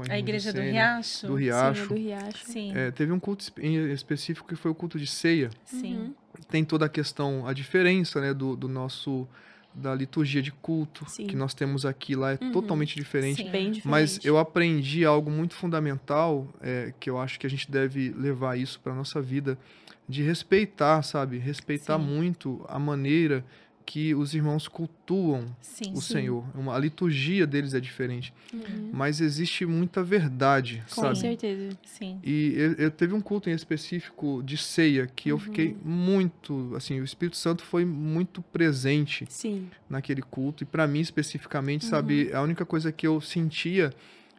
A igreja do Jucene, Riacho. do Sim, Riacho, é do Riacho. Sim, teve um culto em específico que foi o culto de ceia. sim. Tem toda a questão, a diferença, né, da liturgia de culto Sim. que nós temos aqui, lá é totalmente diferente. Sim. Bem diferente. Mas eu aprendi algo muito fundamental, que eu acho que a gente deve levar isso para nossa vida, de respeitar, sabe? Respeitar Sim. muito a maneira que os irmãos cultuam Sim. o Senhor. A liturgia deles é diferente, mas existe muita verdade, Com sabe? certeza. Sim. E eu teve um culto em específico de ceia que eu fiquei muito, assim, o Espírito Santo foi muito presente Sim. naquele culto. E para mim, especificamente, sabe, a única coisa que eu sentia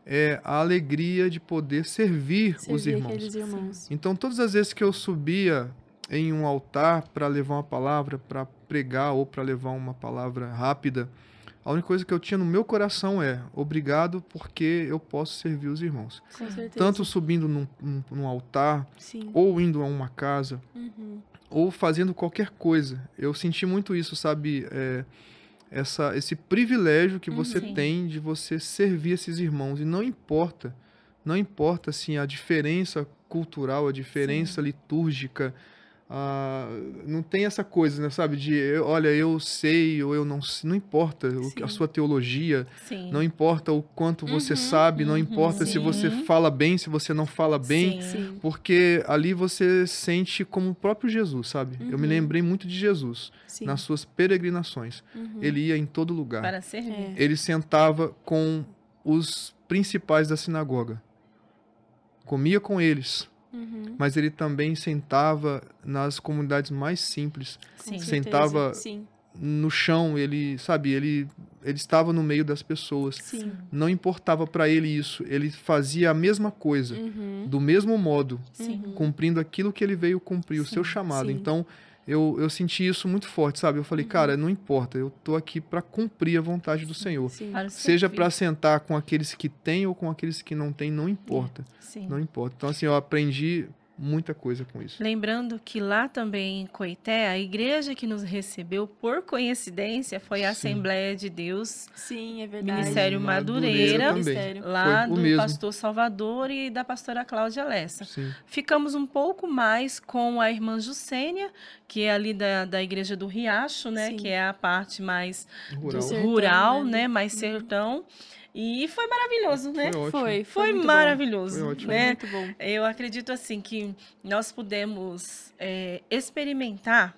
é a alegria de poder servir os Servir irmãos. aqueles irmãos. Então, todas as vezes que eu subia em um altar para levar uma palavra, para pregar ou para levar uma palavra rápida, a única coisa que eu tinha no meu coração é obrigado porque eu posso servir os irmãos. Com certeza. Tanto subindo num altar, Sim. ou indo a uma casa, ou fazendo qualquer coisa. Eu senti muito isso, sabe? Esse privilégio que você Sim. tem de você servir esses irmãos. E não importa assim, a diferença cultural, a diferença litúrgica. Não tem essa coisa, né, sabe? Olha, eu sei ou eu não sei. Não importa a sua teologia. Sim. Não importa o quanto você sabe. Não importa se você fala bem, se você não fala bem. Sim. Porque ali você sente como o próprio Jesus, sabe? Eu me lembrei muito de Jesus Sim. nas suas peregrinações. Ele ia em todo lugar. Para servir. Ele sentava com os principais da sinagoga. Comia com eles. Mas ele também sentava nas comunidades mais simples. Sim. Sentava Sim. no chão, ele estava no meio das pessoas. Sim. Não importava para ele isso. Ele fazia a mesma coisa, do mesmo modo, Sim. cumprindo aquilo que ele veio cumprir, o seu chamado. Sim. Então, eu senti isso muito forte, sabe? Eu falei, cara, não importa, eu tô aqui para cumprir a vontade do Senhor. Sim. Para Seja servir. para sentar com aqueles que têm ou com aqueles que não têm, não importa. Sim. Não importa. Então, assim, eu aprendi muita coisa com isso. Lembrando que lá também em Coité, a igreja que nos recebeu, por coincidência, foi a Sim. Assembleia de Deus, Sim, é verdade. Ministério Madureira Madureira, também. Ministério. lá Foi o do mesmo. pastor Salvador e da pastora Cláudia Lessa. Sim. Ficamos um pouco mais com a irmã Jucênia, que é ali da igreja do Riacho, né? Sim. Que é a parte mais Rural. Do sertão, rural, né? né? Mais sertão. E foi maravilhoso, né? Foi ótimo. Foi muito maravilhoso, Foi ótimo. Bom. Foi né? muito bom. Eu acredito assim que nós pudemos experimentar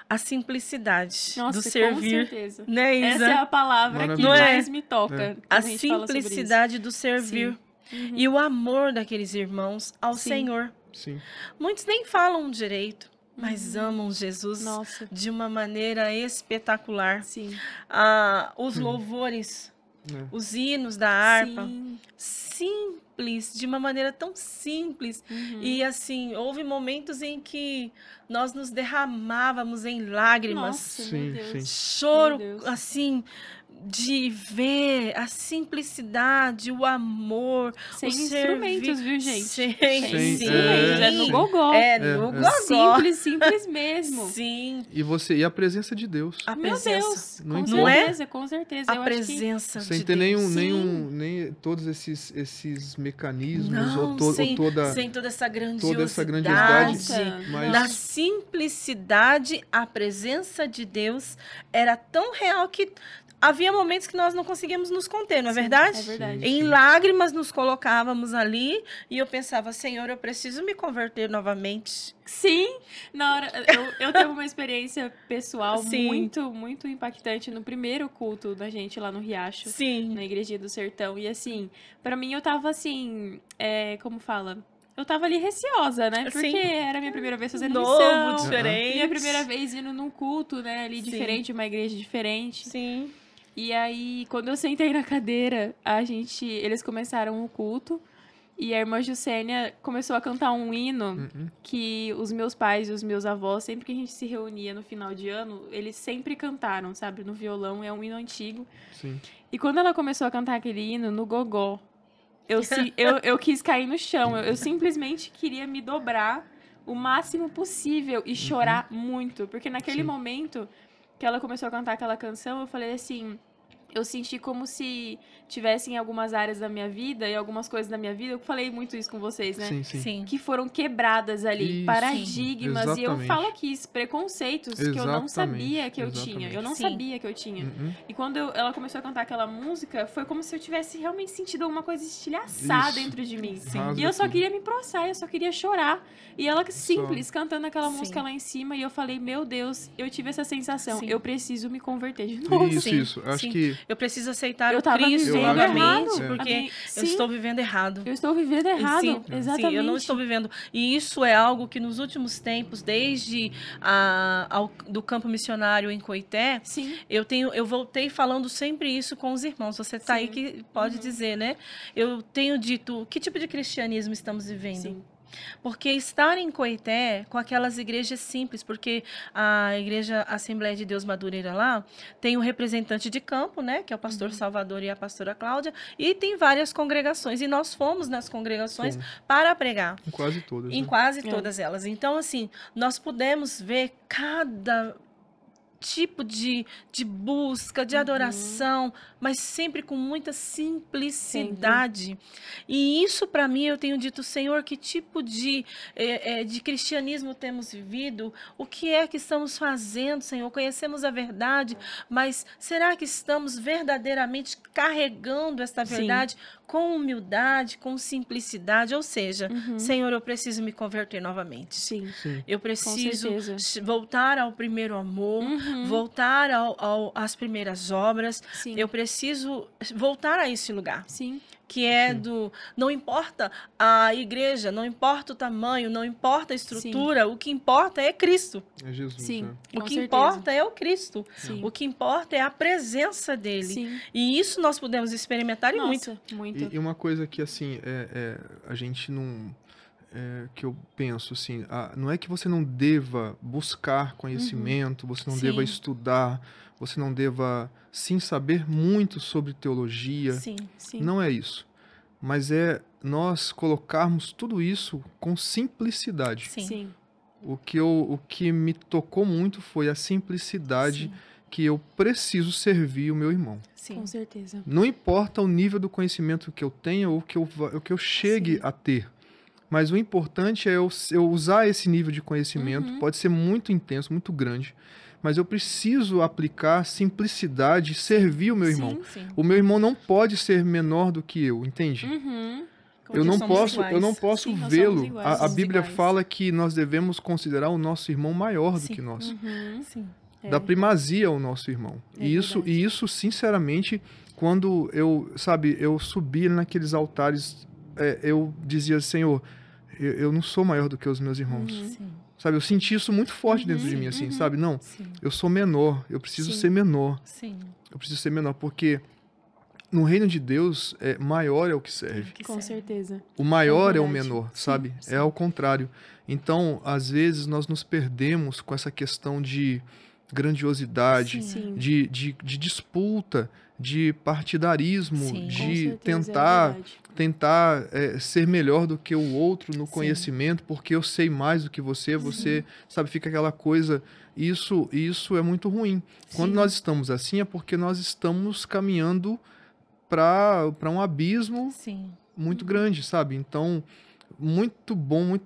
a simplicidade Nossa, do servir, com certeza. né, Isa? Essa é a palavra que Maravilhoso. mais me toca. É. quando A gente fala sobre isso. simplicidade do servir e o amor daqueles irmãos ao Sim. Senhor. Sim. Muitos nem falam direito, mas amam Jesus Nossa, de uma maneira espetacular. sim. Os louvores, É. os hinos da harpa, Sim. simples, de uma maneira tão simples. E assim, houve momentos em que nós nos derramávamos em lágrimas, Nossa, Sim, meu Deus. choro, Meu Deus. assim, de ver a simplicidade, o amor, Sem o instrumentos, servir. viu, gente? Sem, Sem sim. instrumentos, é no gogó. É no É. gogó. Simples, simples mesmo. Sim, E a presença de Deus. a Meu presença. Deus, Não com importa. certeza, com certeza. A Eu acho que presença Sem de ter Deus. nem todos esses mecanismos Não, ou sem toda essa grandiosidade. essa grandiosidade, Nossa, mas- Na simplicidade, a presença de Deus era tão real que havia momentos que nós não conseguíamos nos conter, não é verdade? é verdade. Em lágrimas nos colocávamos ali e eu pensava, Senhor, eu preciso me converter novamente. Sim, na hora eu tive uma experiência pessoal Sim. muito, muito impactante no primeiro culto da gente lá no Riacho, Sim. na Igrejinha do Sertão. E assim, pra mim eu tava assim, como fala? Eu tava ali receosa, né? Porque Sim. era a minha primeira vez fazendo Novo, missão. diferente. Minha primeira vez indo num culto, né? Ali Sim. diferente, uma igreja diferente. Sim. E aí, quando eu sentei na cadeira, eles começaram o culto. E a irmã Juscênia começou a cantar um hino que os meus pais e os meus avós, sempre que a gente se reunia no final de ano, eles sempre cantaram, sabe? No violão, é um hino antigo. Sim. E quando ela começou a cantar aquele hino, no gogó, eu quis cair no chão. Eu simplesmente queria me dobrar o máximo possível e chorar muito. Porque naquele momento que ela começou a cantar aquela canção, eu falei assim... Eu senti como se tivessem algumas áreas da minha vida e algumas coisas da minha vida. Eu falei muito isso com vocês, né? Sim, sim. Sim. Que foram quebradas ali, Isso, paradigmas. E eu exatamente. falo aqui, preconceitos que eu não sabia que eu Exatamente. tinha. Eu não Sim. sabia que eu tinha. E quando ela começou a cantar aquela música, foi como se eu tivesse realmente sentido alguma coisa estilhaçada Isso. dentro de mim. Rasga E eu só tudo. queria me prostrar, eu só queria chorar. E ela simples, cantando aquela Sim. música lá em cima. E eu falei, meu Deus, eu tive essa sensação. Sim. Eu preciso me converter de novo. Isso, Sim, isso. Eu acho sim. que... Eu preciso aceitar Eu o tava Cristo vivendo novamente, errado. porque Sim. eu estou vivendo errado. Eu estou vivendo errado, Sim, exatamente. sim, eu não estou vivendo. E isso é algo que nos últimos tempos, desde do campo missionário em Coité, Sim. eu voltei falando sempre isso com os irmãos. Você está aí que pode dizer, né? Eu tenho dito, que tipo de cristianismo estamos vivendo? Sim. Porque estar em Coité, com aquelas igrejas simples, porque a igreja Assembleia de Deus Madureira lá, tem um representante de campo, né, que é o pastor Salvador e a pastora Cláudia, e tem várias congregações, e nós fomos nas congregações para pregar. Em quase todas. Em né? quase todas elas. Então, assim, nós pudemos ver cada tipo de busca, de adoração, mas sempre com muita simplicidade. E isso, para mim, eu tenho dito, Senhor, que tipo de cristianismo temos vivido? O que é que estamos fazendo, Senhor? Conhecemos a verdade, mas será que estamos verdadeiramente carregando esta verdade com humildade, com simplicidade? Ou seja, Senhor, eu preciso me converter novamente. Sim. Sim. Eu preciso certeza. voltar ao primeiro amor, voltar às primeiras obras. Sim. Eu preciso voltar a esse lugar, Sim. que é não importa a igreja, não importa o tamanho, não importa a estrutura, o que importa é Cristo. É Jesus. Sim. né? O Com que certeza. importa é o Cristo. Sim. O que importa é a presença dele. Sim. E isso nós podemos experimentar e muito. Nossa, muito. E uma coisa que, assim, a gente não... que eu penso, assim, não é que você não deva buscar conhecimento, você não Sim. deva estudar, você não deva, sim, saber muito sobre teologia. Sim. Sim. Não é isso. Mas é nós colocarmos tudo isso com simplicidade. Sim. Sim. O que me tocou muito foi a simplicidade Sim. que eu preciso servir o meu irmão. Sim. Com certeza. Não importa o nível do conhecimento que eu tenha ou que eu chegue a ter. Mas o importante é eu usar esse nível de conhecimento. Pode ser muito intenso, muito grande. Mas eu preciso aplicar simplicidade e servir o meu irmão. Sim. O meu irmão não pode ser menor do que eu, entende? Porque Eu não somos posso iguais. Sim, nós vê-lo. somos iguais. A Somos Bíblia iguais. fala que nós devemos considerar o nosso irmão maior do Sim. que nós. Sim. Dar primazia ao nosso irmão. É E verdade. isso, sinceramente, quando eu subia naqueles altares, eu dizia, Senhor, eu não sou maior do que os meus irmãos. Sim. Sabe, eu senti isso muito forte dentro de mim, assim, sabe? Não, Sim. eu sou menor, eu preciso Sim. ser menor. Sim. Eu preciso ser menor, porque no reino de Deus, maior é o que serve. Que Com serve. certeza. O maior é o verdade. menor, Sim, sabe? sim. É ao contrário. Então, às vezes, nós nos perdemos com essa questão de grandiosidade, Sim. de disputa, de partidarismo, Sim. Com de certeza, tentar é verdade. tentar ser melhor do que o outro no conhecimento, porque eu sei mais do que você, sabe, fica aquela coisa, isso é muito ruim. Quando Sim. nós estamos assim é porque nós estamos caminhando para um abismo Sim. muito grande, sabe? Então, muito bom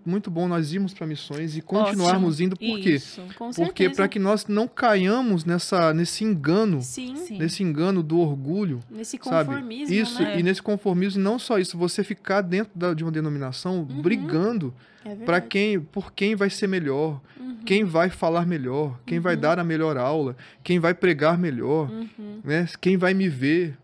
nós irmos para missões e continuarmos indo, por quê? Isso. Com Porque certeza. para que nós não caiamos nesse engano, Sim. Sim. nesse engano do orgulho, Nesse sabe? conformismo, Isso, né? e nesse conformismo, e não só isso, você ficar dentro de uma denominação brigando É verdade. por quem vai ser melhor, quem vai falar melhor, quem vai dar a melhor aula, quem vai pregar melhor, né? Quem vai me ver,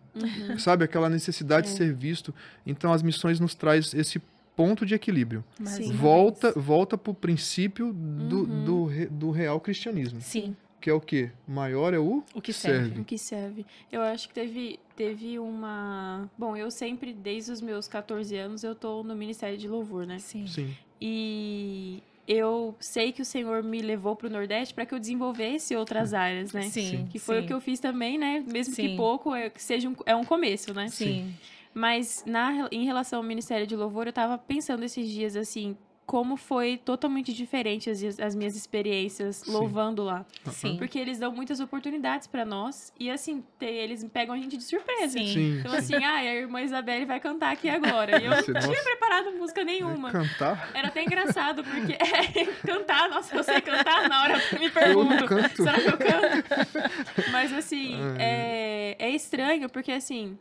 sabe? Aquela necessidade de ser visto. Então, as missões nos traz esse ponto de equilíbrio. Mais Sim. uma vez. Volta para o princípio do real cristianismo. Sim. que é o quê? Maior é o que serve. O que serve. Eu acho que teve uma... Bom, eu sempre, desde os meus 14 anos, eu tô no Ministério de Louvor, né? Sim. Sim. E eu sei que o Senhor me levou pro Nordeste para que eu desenvolvesse outras áreas, né? Sim. Que foi o que eu fiz também, né? Mesmo que Sim. pouco, que seja um começo, né? Sim. Mas em relação ao Ministério de Louvor, eu tava pensando esses dias, assim, como foi totalmente diferente as minhas experiências Sim. louvando lá. Sim. Porque eles dão muitas oportunidades pra nós e, assim, eles pegam a gente de surpresa. Sim. Sim. Então, assim, a irmã Isabelle vai cantar aqui agora. E eu Nossa, não tinha nossa. preparado música nenhuma. Cantar? Era até engraçado, porque cantar, nossa, eu sei cantar, na hora eu me Eu pergunto, não canto. será que eu canto? Mas, assim, é estranho, porque, assim,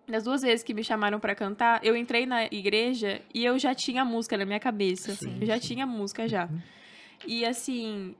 das 2 vezes que me chamaram pra cantar, eu entrei na igreja e eu já tinha música na minha cabeça. Sim. Eu já tinha música já. E, assim,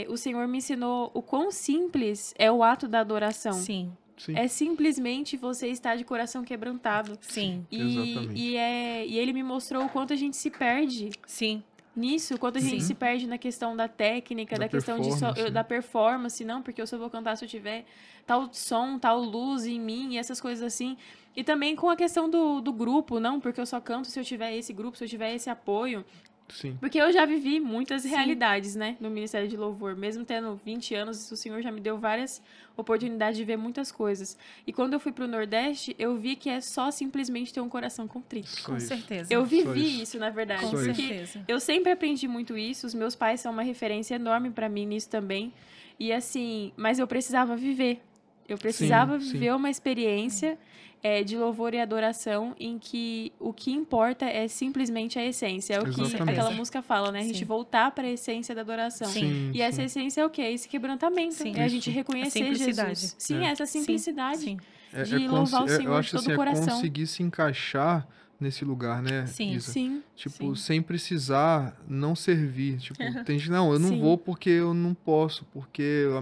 o Senhor me ensinou o quão simples é o ato da adoração. Sim. Sim. É simplesmente você estar de coração quebrantado. Sim. Exatamente. E ele me mostrou o quanto a gente se perde Sim. nisso, quanto a gente se perde na questão da técnica, Da da questão performance, né? da performance, não, porque eu só vou cantar se eu tiver tal som, tal luz em mim, e essas coisas assim. E também com a questão do grupo, não, porque eu só canto se eu tiver esse grupo, se eu tiver esse apoio. Sim. Porque eu já vivi muitas realidades, né, no Ministério de Louvor. Mesmo tendo 20 anos, o Senhor já me deu várias oportunidades de ver muitas coisas. E quando eu fui pro Nordeste, eu vi que é só simplesmente ter um coração contrito. Só Com isso. certeza. Eu Só vivi isso. isso, na verdade. Com Só isso. Porque certeza. eu sempre aprendi muito isso. Os meus pais são uma referência enorme pra mim nisso também. E assim, mas eu precisava viver. Eu precisava Sim, viver uma experiência de louvor e adoração em que o que importa é simplesmente a essência. É o que Exatamente. aquela música fala, né? A gente Sim. voltar para a essência da adoração. Sim. E essa essência é o quê? Esse quebrantamento. Sim. É a gente Isso. reconhecer A simplicidade. Jesus. Sim, É. essa simplicidade. Sim. de louvar o Senhor eu acho de todo assim, o coração. conseguir se encaixar nesse lugar, né, Sim. Isa? Sim. Tipo, Sim. sem precisar não servir. Tipo, tem gente, não, eu não Sim. vou porque eu não posso, porque a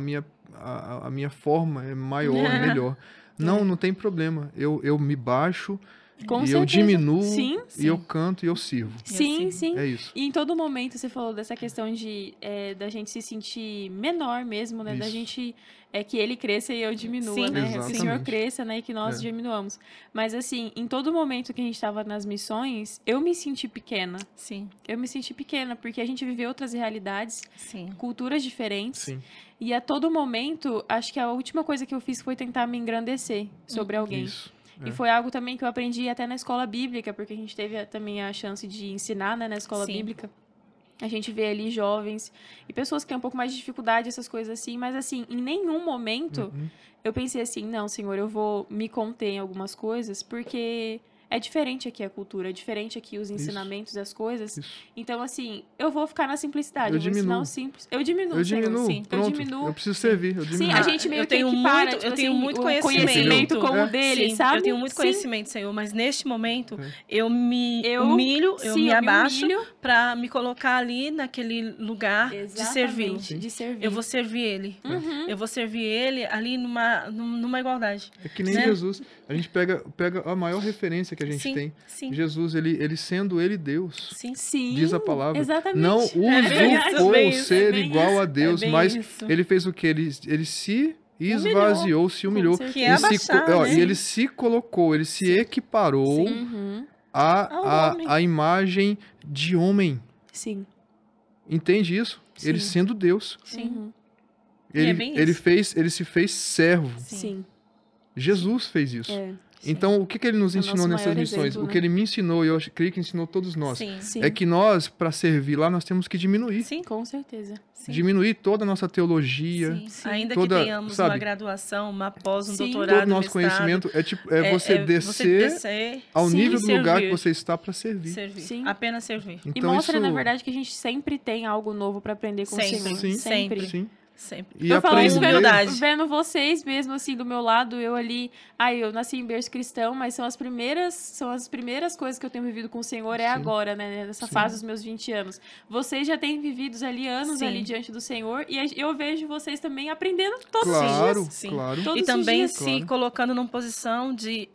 minha forma é maior, é melhor. Não, não tem problema. Eu me baixo Com e eu certeza. diminuo Sim. e eu canto e eu sirvo. Sim, assim, sim. É isso. E em todo momento você falou dessa questão da gente se sentir menor mesmo, né? Da Isso. gente que ele cresça e eu diminua, Sim. né? Que o Senhor Exatamente. cresça, né? E que nós É. diminuamos. Mas assim, em todo momento que a gente estava nas missões, eu me senti pequena. Sim. Eu me senti pequena, porque a gente viveu outras realidades, Sim. culturas diferentes. Sim. E a todo momento, acho que a última coisa que eu fiz foi tentar me engrandecer sobre alguém. Isso. E É. foi algo também que eu aprendi até na escola bíblica, porque a gente teve também a chance de ensinar, né, na escola Sim. bíblica. A gente vê ali jovens e pessoas que têm um pouco mais de dificuldade, essas coisas assim. Mas, assim, em nenhum momento Uhum. eu pensei assim, não, Senhor, eu vou me conter em algumas coisas, porque é diferente aqui a cultura, é diferente aqui os ensinamentos das coisas. Isso. Então, assim, eu vou ficar na simplicidade, Eu eu vou ensinar diminuo. o simples. Eu diminuo, Eu Senhor, diminuo, sim. pronto. Eu diminuo. Eu preciso servir, eu diminuo. Sim, a gente meio eu que tenho equipara, muito, tipo eu tenho assim, muito o conhecimento como o dele, Sim, sabe? eu tenho muito Sim. conhecimento, Senhor, mas neste momento É. eu me Eu- humilho, eu sim, me eu abaixo humilho. para me colocar ali naquele lugar de servi-lo. Exatamente, de servir. Eu vou servir ele. Uhum. Eu vou servir ele ali numa igualdade. É que nem né? Jesus. A gente pega a maior referência que a gente Sim, tem. sim. Jesus, ele sendo ele Deus. Sim. Sim, Diz a palavra. Exatamente. Não verdade, usurpou bem isso, ser bem igual isso, a Deus, bem mas isso. ele fez o quê? Ele se esvaziou, se humilhou. certeza. Que é abaixar, né? E ele se colocou, ele se equiparou Uhum. Ao homem. à imagem de homem. Sim. Entende isso? Sim. Ele sendo Deus. Sim. Uhum. E é bem Ele isso. ele se fez servo. Sim. Jesus fez isso. É. Então, o que ele nos É o ensinou nosso nessas maior missões? exemplo, O né? que ele me ensinou, e eu creio que ensinou todos nós, Sim. Sim. é que nós, para servir lá, nós temos que diminuir. Sim. Com certeza. Sim. Diminuir toda a nossa teologia, Sim. Sim. Ainda Toda- que tenhamos sabe? uma graduação, uma pós, um Sim. doutorado, todo o nosso mestrado, conhecimento. É você descer ao Sim, nível do lugar que servir. você está para servir. servir. Sim. Apenas servir. E Então, mostra, isso, na verdade, que a gente sempre tem algo novo pra aprender com Sempre. o Senhor. Sim. Sempre. Sim. Sempre. E Eu falo isso aprender- humildade. vendo vocês mesmo, assim, do meu lado, eu ali... eu nasci em berço cristão, mas são as primeiras coisas que eu tenho vivido com o Senhor Sim. agora, né? Nessa Sim. fase dos meus 20 anos. Vocês já têm vivido ali anos Sim. ali diante do Senhor, e eu vejo vocês também aprendendo todos os Claro, dias. Sim. claro. Todos E os também dias. se Claro. colocando numa posição de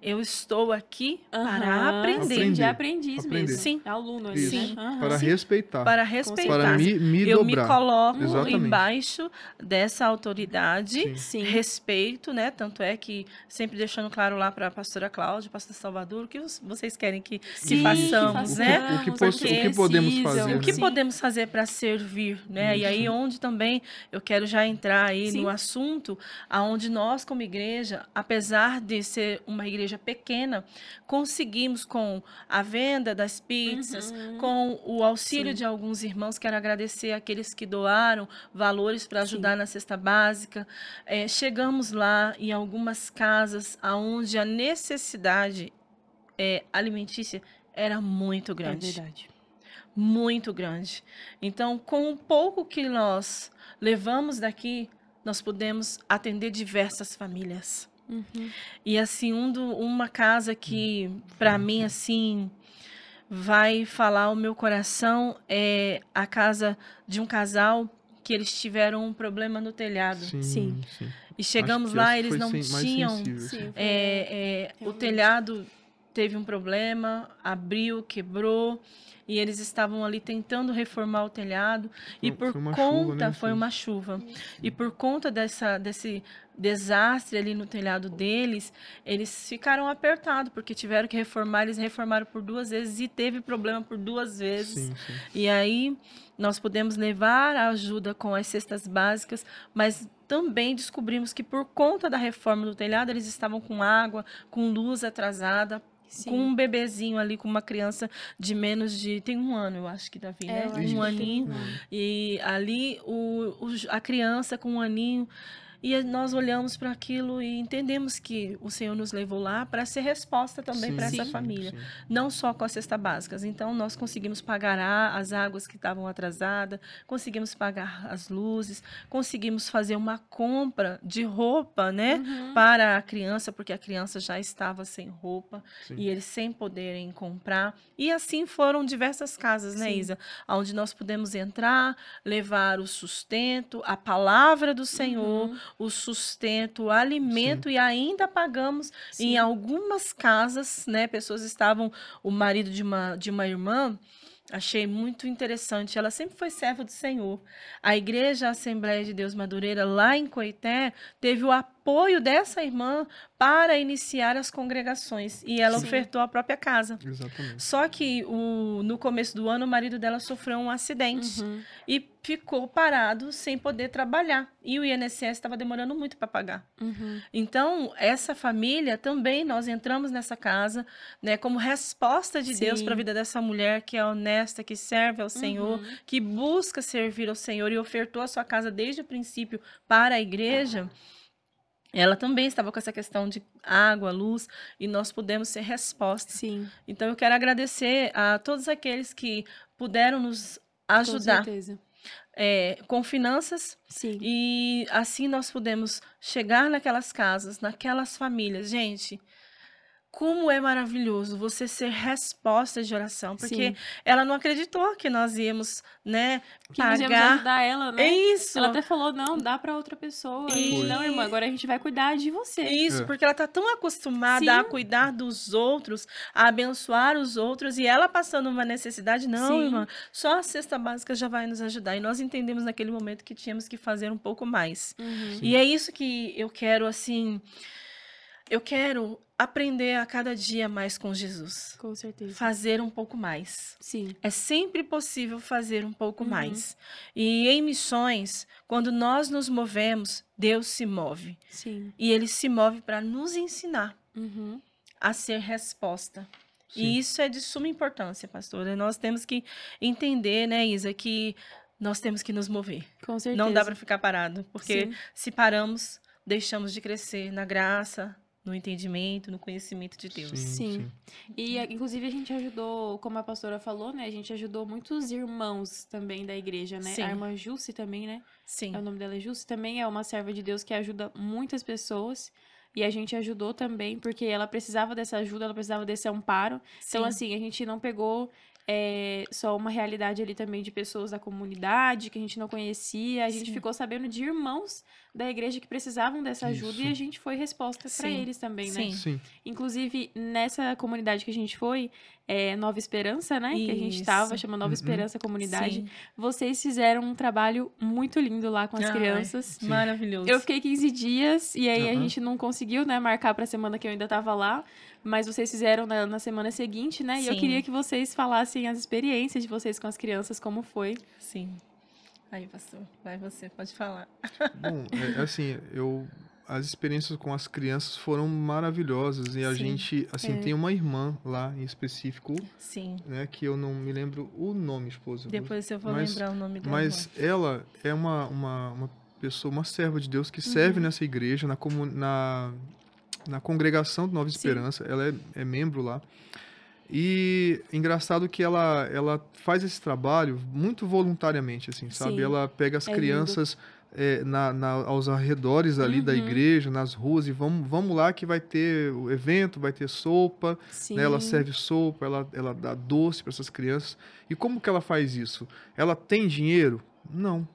eu estou aqui para aprender. De aprendiz Aprender. mesmo. Sim. Aluno ali, Isso. né? Para respeitar. Para respeitar. Para me Eu me dobrar. coloco Exatamente. embaixo dessa autoridade, Sim. Sim. respeito, né? Tanto é que, sempre deixando claro lá para a pastora Cláudia, pastor Salvador, o que vocês querem que Sim, façamos, que né? O que porque podemos precisam. fazer, O que né? podemos fazer para servir, né? E aí onde também eu quero já entrar aí Sim. no assunto, aonde nós como igreja, apesar de ser uma igreja pequena, conseguimos com a venda das pizzas, com o auxílio Sim. de alguns irmãos, quero agradecer aqueles que doaram valores para ajudar na cesta básica. Chegamos lá em algumas casas onde a necessidade alimentícia era muito É grande. verdade. Muito grande. Então, com o pouco que nós levamos daqui, nós podemos atender diversas famílias. E assim, uma casa que, para mim, assim, vai falar o meu coração é a casa de um casal que eles tiveram um problema no telhado. Sim. E chegamos Acho que lá, essa eles foi não mais tinham. sensível, Sim, assim. O realmente. telhado teve um problema, abriu, quebrou, e eles estavam ali tentando reformar o telhado. E por Foi uma conta, chuva, né, foi gente? uma chuva. E por conta desse desastre ali no telhado deles, eles ficaram apertados, porque tiveram que reformar, eles reformaram por 2 vezes e teve problema por 2 vezes. Sim. E aí nós podemos levar a ajuda com as cestas básicas, mas também descobrimos que por conta da reforma do telhado, eles estavam com água, com luz atrasada, Sim. com um bebezinho ali, com uma criança de menos de... Tem 1 ano, eu acho que, Davi, né? eu acho que 1 tem aninho. 1 ano. E ali a criança com 1 aninho. E nós olhamos para aquilo e entendemos que o Senhor nos levou lá para ser resposta também para essa família. Não só com a cesta básica. Então, nós conseguimos pagar as águas que estavam atrasadas, conseguimos pagar as luzes, conseguimos fazer uma compra de roupa, né, para a criança, porque a criança já estava sem roupa e eles sem poderem comprar. E assim foram diversas casas, né, Isa? Onde nós pudemos entrar, levar o sustento, a palavra do Senhor, o sustento, o alimento, e ainda pagamos em algumas casas, né? Pessoas estavam, o marido de uma irmã, achei muito interessante, ela sempre foi serva do Senhor. A Igreja Assembleia de Deus Madureira, lá em Coité, teve o apoio dessa irmã para iniciar as congregações, e ela ofertou a própria casa. Exatamente. Só que no começo do ano, o marido dela sofreu um acidente e ficou parado sem poder trabalhar. E o INSS estava demorando muito para pagar. Então, essa família também, nós entramos nessa casa, né, como resposta de Deus para a vida dessa mulher que é honesta, que serve ao Senhor, que busca servir ao Senhor e ofertou a sua casa desde o princípio para a igreja. Ela também estava com essa questão de água, luz, e nós pudemos ser resposta. Então, eu quero agradecer a todos aqueles que puderam nos ajudar. Com certeza. Com finanças. E assim nós pudemos chegar naquelas casas, naquelas famílias. Gente, como é maravilhoso você ser resposta de oração, porque ela não acreditou que nós íamos, né, que nós íamos pagar. ajudar ela, né? É isso. Ela até falou, não, dá para outra pessoa. E não, irmã, agora a gente vai cuidar de você. Isso, porque ela tá tão acostumada a cuidar dos outros, a abençoar os outros, e ela passando uma necessidade, não, irmã, só a cesta básica já vai nos ajudar. E nós entendemos naquele momento que tínhamos que fazer um pouco mais. E é isso que eu quero, assim, eu quero aprender a cada dia mais com Jesus. Com certeza. Fazer um pouco mais. Sim. É sempre possível fazer um pouco mais. E em missões, quando nós nos movemos, Deus se move. Sim. E Ele se move para nos ensinar a ser resposta. E isso é de suma importância, pastora. Nós temos que entender, né, Isa, que nós temos que nos mover. Com certeza. Não dá para ficar parado, porque se paramos, deixamos de crescer na graça, no entendimento, no conhecimento de Deus. Sim. E, inclusive, a gente ajudou, como a pastora falou, né? A gente ajudou muitos irmãos também da igreja, né? A irmã Jusce também, né? Sim. O nome dela é Jusce. Também é uma serva de Deus que ajuda muitas pessoas. e a gente ajudou também, porque ela precisava dessa ajuda, ela precisava desse amparo. Então, Sim. assim, a gente não pegou só uma realidade ali também de pessoas da comunidade que a gente não conhecia. A gente Sim. ficou sabendo de irmãos da igreja que precisavam dessa ajuda Isso. e a gente foi resposta para Sim. eles também, né? Sim. Sim. Inclusive, nessa comunidade que a gente foi, Nova Esperança, né? Que a gente Isso. estava, chama Nova Uhum. Esperança Comunidade. Sim. Vocês fizeram um trabalho muito lindo lá com as Ai, crianças. Maravilhoso. Eu fiquei 15 dias e aí a Aham. gente não conseguiu, né, marcar pra semana que eu ainda tava lá, mas vocês fizeram na semana seguinte, né? E eu Sim. queria que vocês falassem as experiências de vocês com as crianças, como foi. Sim. Aí, pastor, vai você, pode falar. Bom, assim, as experiências com as crianças foram maravilhosas e a Sim. gente, assim, tem uma irmã lá em específico, Sim. né, que eu não me lembro o nome, esposa. Depois eu vou Mas- lembrar o nome dela. Mas ela é uma pessoa, uma serva de Deus que serve nessa igreja, na congregação de Nova Sim. Esperança. Ela é membro lá. E engraçado que ela faz esse trabalho muito voluntariamente, assim, sabe? Sim. Ela pega as É crianças aos arredores ali da igreja, nas ruas, e vamos lá que vai ter o evento, vai ter sopa, Sim. né? Ela serve sopa, ela dá doce para essas crianças. E como que ela faz isso? Ela tem dinheiro? Não.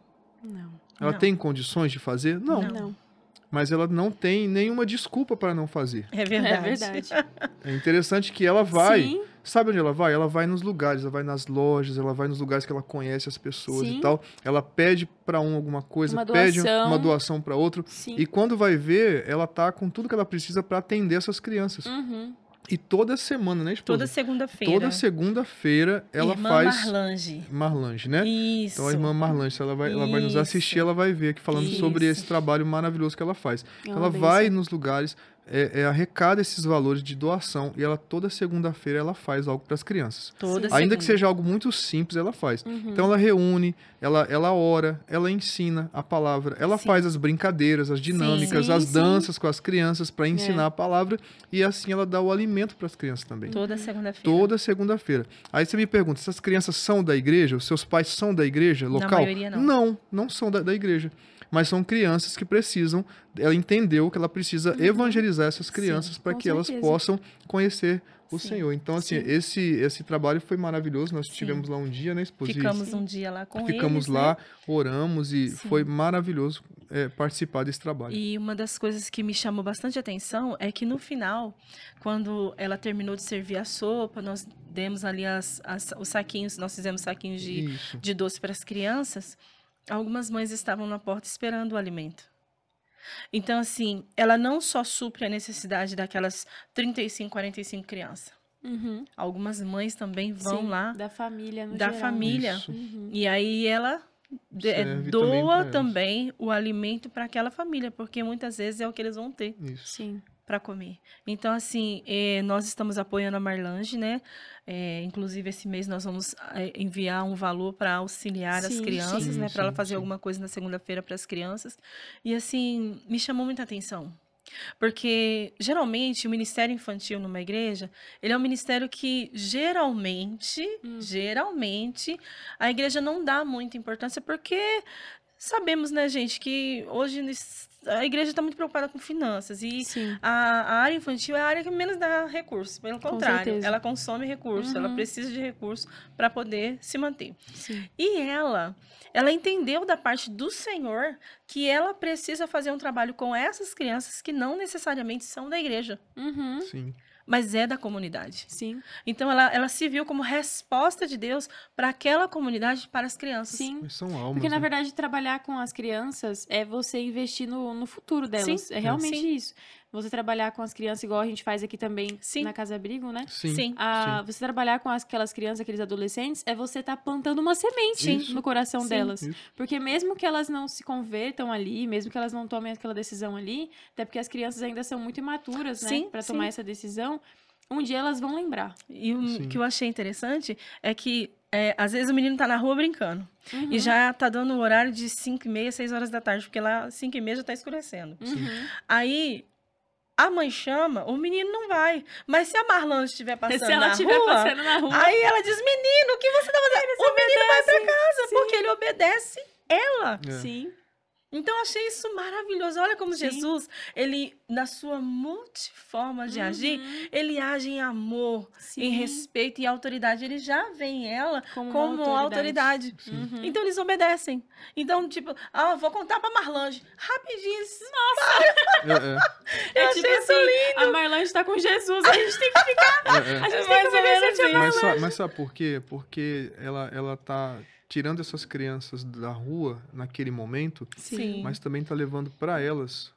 Não. Ela Não. tem condições de fazer? Não. Não. Mas ela não tem nenhuma desculpa para não fazer. É verdade. É verdade. É interessante que ela vai. Sim. Sabe onde ela vai? Ela vai nos lugares, ela vai nas lojas, ela vai nos lugares que ela conhece as pessoas Sim. e tal. Ela pede para um alguma coisa, Uma pede doação. uma doação para outro. Sim. E quando vai ver, ela tá com tudo que ela precisa para atender essas crianças. Uhum. E toda semana, né, esposa? Toda segunda-feira. Toda segunda-feira ela Irmã faz Marlange. Marlange, né? Isso. Então a irmã Marlange, se ela vai nos Isso. assistir, ela vai ver aqui falando sobre Isso. esse trabalho maravilhoso que ela faz. É uma Ela bênção. vai nos lugares, arrecada esses valores de doação e ela toda segunda-feira ela faz algo para as crianças. Toda Ainda segunda. que seja algo muito simples, ela faz. Uhum. Então ela reúne, ela ora, ela ensina a palavra, ela Sim. faz as brincadeiras, as dinâmicas, Sim, as sim. danças com as crianças para ensinar É. a palavra e assim ela dá o alimento para as crianças também. Toda segunda-feira. Toda segunda-feira. Aí você me pergunta, essas crianças são da igreja? Os seus pais são da igreja local? maioria, não. Não são da igreja. Mas são crianças que precisam, ela entendeu que ela precisa evangelizar essas crianças para com que elas certeza. possam conhecer o Sim, Senhor. Então, assim, sim. esse trabalho foi maravilhoso. Nós Sim. tivemos lá um dia, né, esposa? Ficamos um dia lá com Ficamos eles, lá, né? oramos e Sim. foi maravilhoso participar desse trabalho. E uma das coisas que me chamou bastante atenção é que no final, quando ela terminou de servir a sopa, nós demos ali os saquinhos, nós fizemos saquinhos Isso. de doce para as crianças. Algumas mães estavam na porta esperando o alimento. Então, assim, ela não só supre a necessidade daquelas 35, 45 crianças. Uhum. Algumas mães também vão Sim, lá da família, no da geral. família. Isso. Uhum. E aí ela Serve também doa pra elas. também o alimento para aquela família, porque muitas vezes é o que eles vão ter Isso. Sim. para comer. Então, assim, nós estamos apoiando a Marlange, né? Inclusive, esse mês nós vamos enviar um valor para auxiliar as Sim, crianças, sim. né? Para ela fazer Sim. alguma coisa na segunda-feira para as crianças. E, assim, me chamou muita atenção. Porque, geralmente, o ministério infantil numa igreja, ele é um ministério que, geralmente, a igreja não dá muita importância, porque sabemos, né, gente, que hoje a igreja está muito preocupada com finanças. E Sim. a área infantil é a área que menos dá recursos. Pelo contrário, certeza. ela consome recursos, ela precisa de recursos para poder se manter. Sim. E ela entendeu da parte do Senhor que ela precisa fazer um trabalho com essas crianças que não necessariamente são da igreja, Uhum. Sim. mas é da comunidade. Sim. Então, ela se viu como resposta de Deus para aquela comunidade, para as crianças. Sim. Mas são almas, Porque, na né? verdade, trabalhar com as crianças é você investir no futuro delas. Sim. É realmente Sim. isso. Você trabalhar com as crianças, igual a gente faz aqui também Sim. na Casa Abrigo, né? Sim. Sim. Você trabalhar com aquelas crianças, aqueles adolescentes, é você estar plantando uma semente Isso. no coração Sim. delas. Isso. Porque mesmo que elas não se convertam ali, mesmo que elas não tomem aquela decisão ali, até porque as crianças ainda são muito imaturas, né? Sim, Pra sim. tomar essa decisão, um dia elas vão lembrar. E o Sim. que eu achei interessante é que, às vezes, o menino tá na rua brincando. Uhum. E já tá dando o horário de 5h30, 6 horas da tarde, porque lá 5h30 já tá escurecendo. Uhum. Aí a mãe chama, o menino não vai. Mas se a Marlange estiver passando Se ela na estiver rua, passando na rua, aí ela diz, menino, o que você tá fazendo? O menino vai pra casa, sim. porque ele obedece ela. É. sim. Então, eu achei isso maravilhoso. Olha como Sim. Jesus, ele, na sua multiforma de agir, ele age em amor, Sim. em respeito e autoridade. Ele já vê em ela Como como uma autoridade. Uhum. Então, eles obedecem. Então, tipo, vou contar pra Marlange. Rapidinho. Eu achei isso lindo. A Marlange tá com Jesus, a gente tem que ficar... A gente tem que obedecer a Marlange. Mas sabe por quê? Porque ela tá tirando essas crianças da rua naquele momento, Sim. mas também tá levando para elas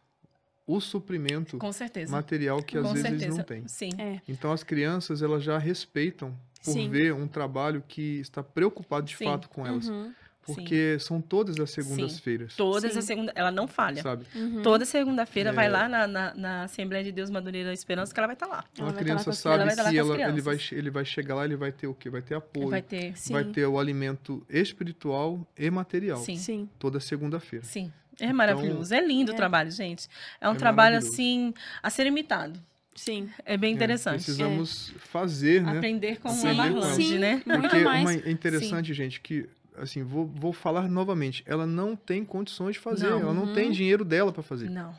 o suprimento Com certeza. material que às Com vezes certeza. eles não têm. Sim. É. Então as crianças, elas já respeitam por Sim. ver um trabalho que está preocupado de Sim. fato com elas. Uhum. Porque são todas as segundas-feiras, Todas Sim. as segunda, ela não falha. sabe? Uhum. Toda segunda-feira É. vai lá na Assembleia de Deus Madureira da Esperança que ela vai estar lá. Ela Uma vai criança estar lá sabe ela vai estar lá que com as ele crianças. vai chegar lá, ele vai ter o quê? Vai ter apoio, Vai ter. Sim. vai ter o alimento espiritual e material. Sim. Sim. Toda segunda-feira. Sim. É maravilhoso. É lindo o É. trabalho, gente. É um É trabalho, maravilhoso. assim, a ser imitado. Sim. É bem interessante. Precisamos fazer, né? Aprender com Aprender a com Marlange, Sim. né? Muito Porque mais. é interessante, gente, que assim, vou falar novamente, ela não tem condições de fazer, Não. ela não tem dinheiro dela para fazer. Não.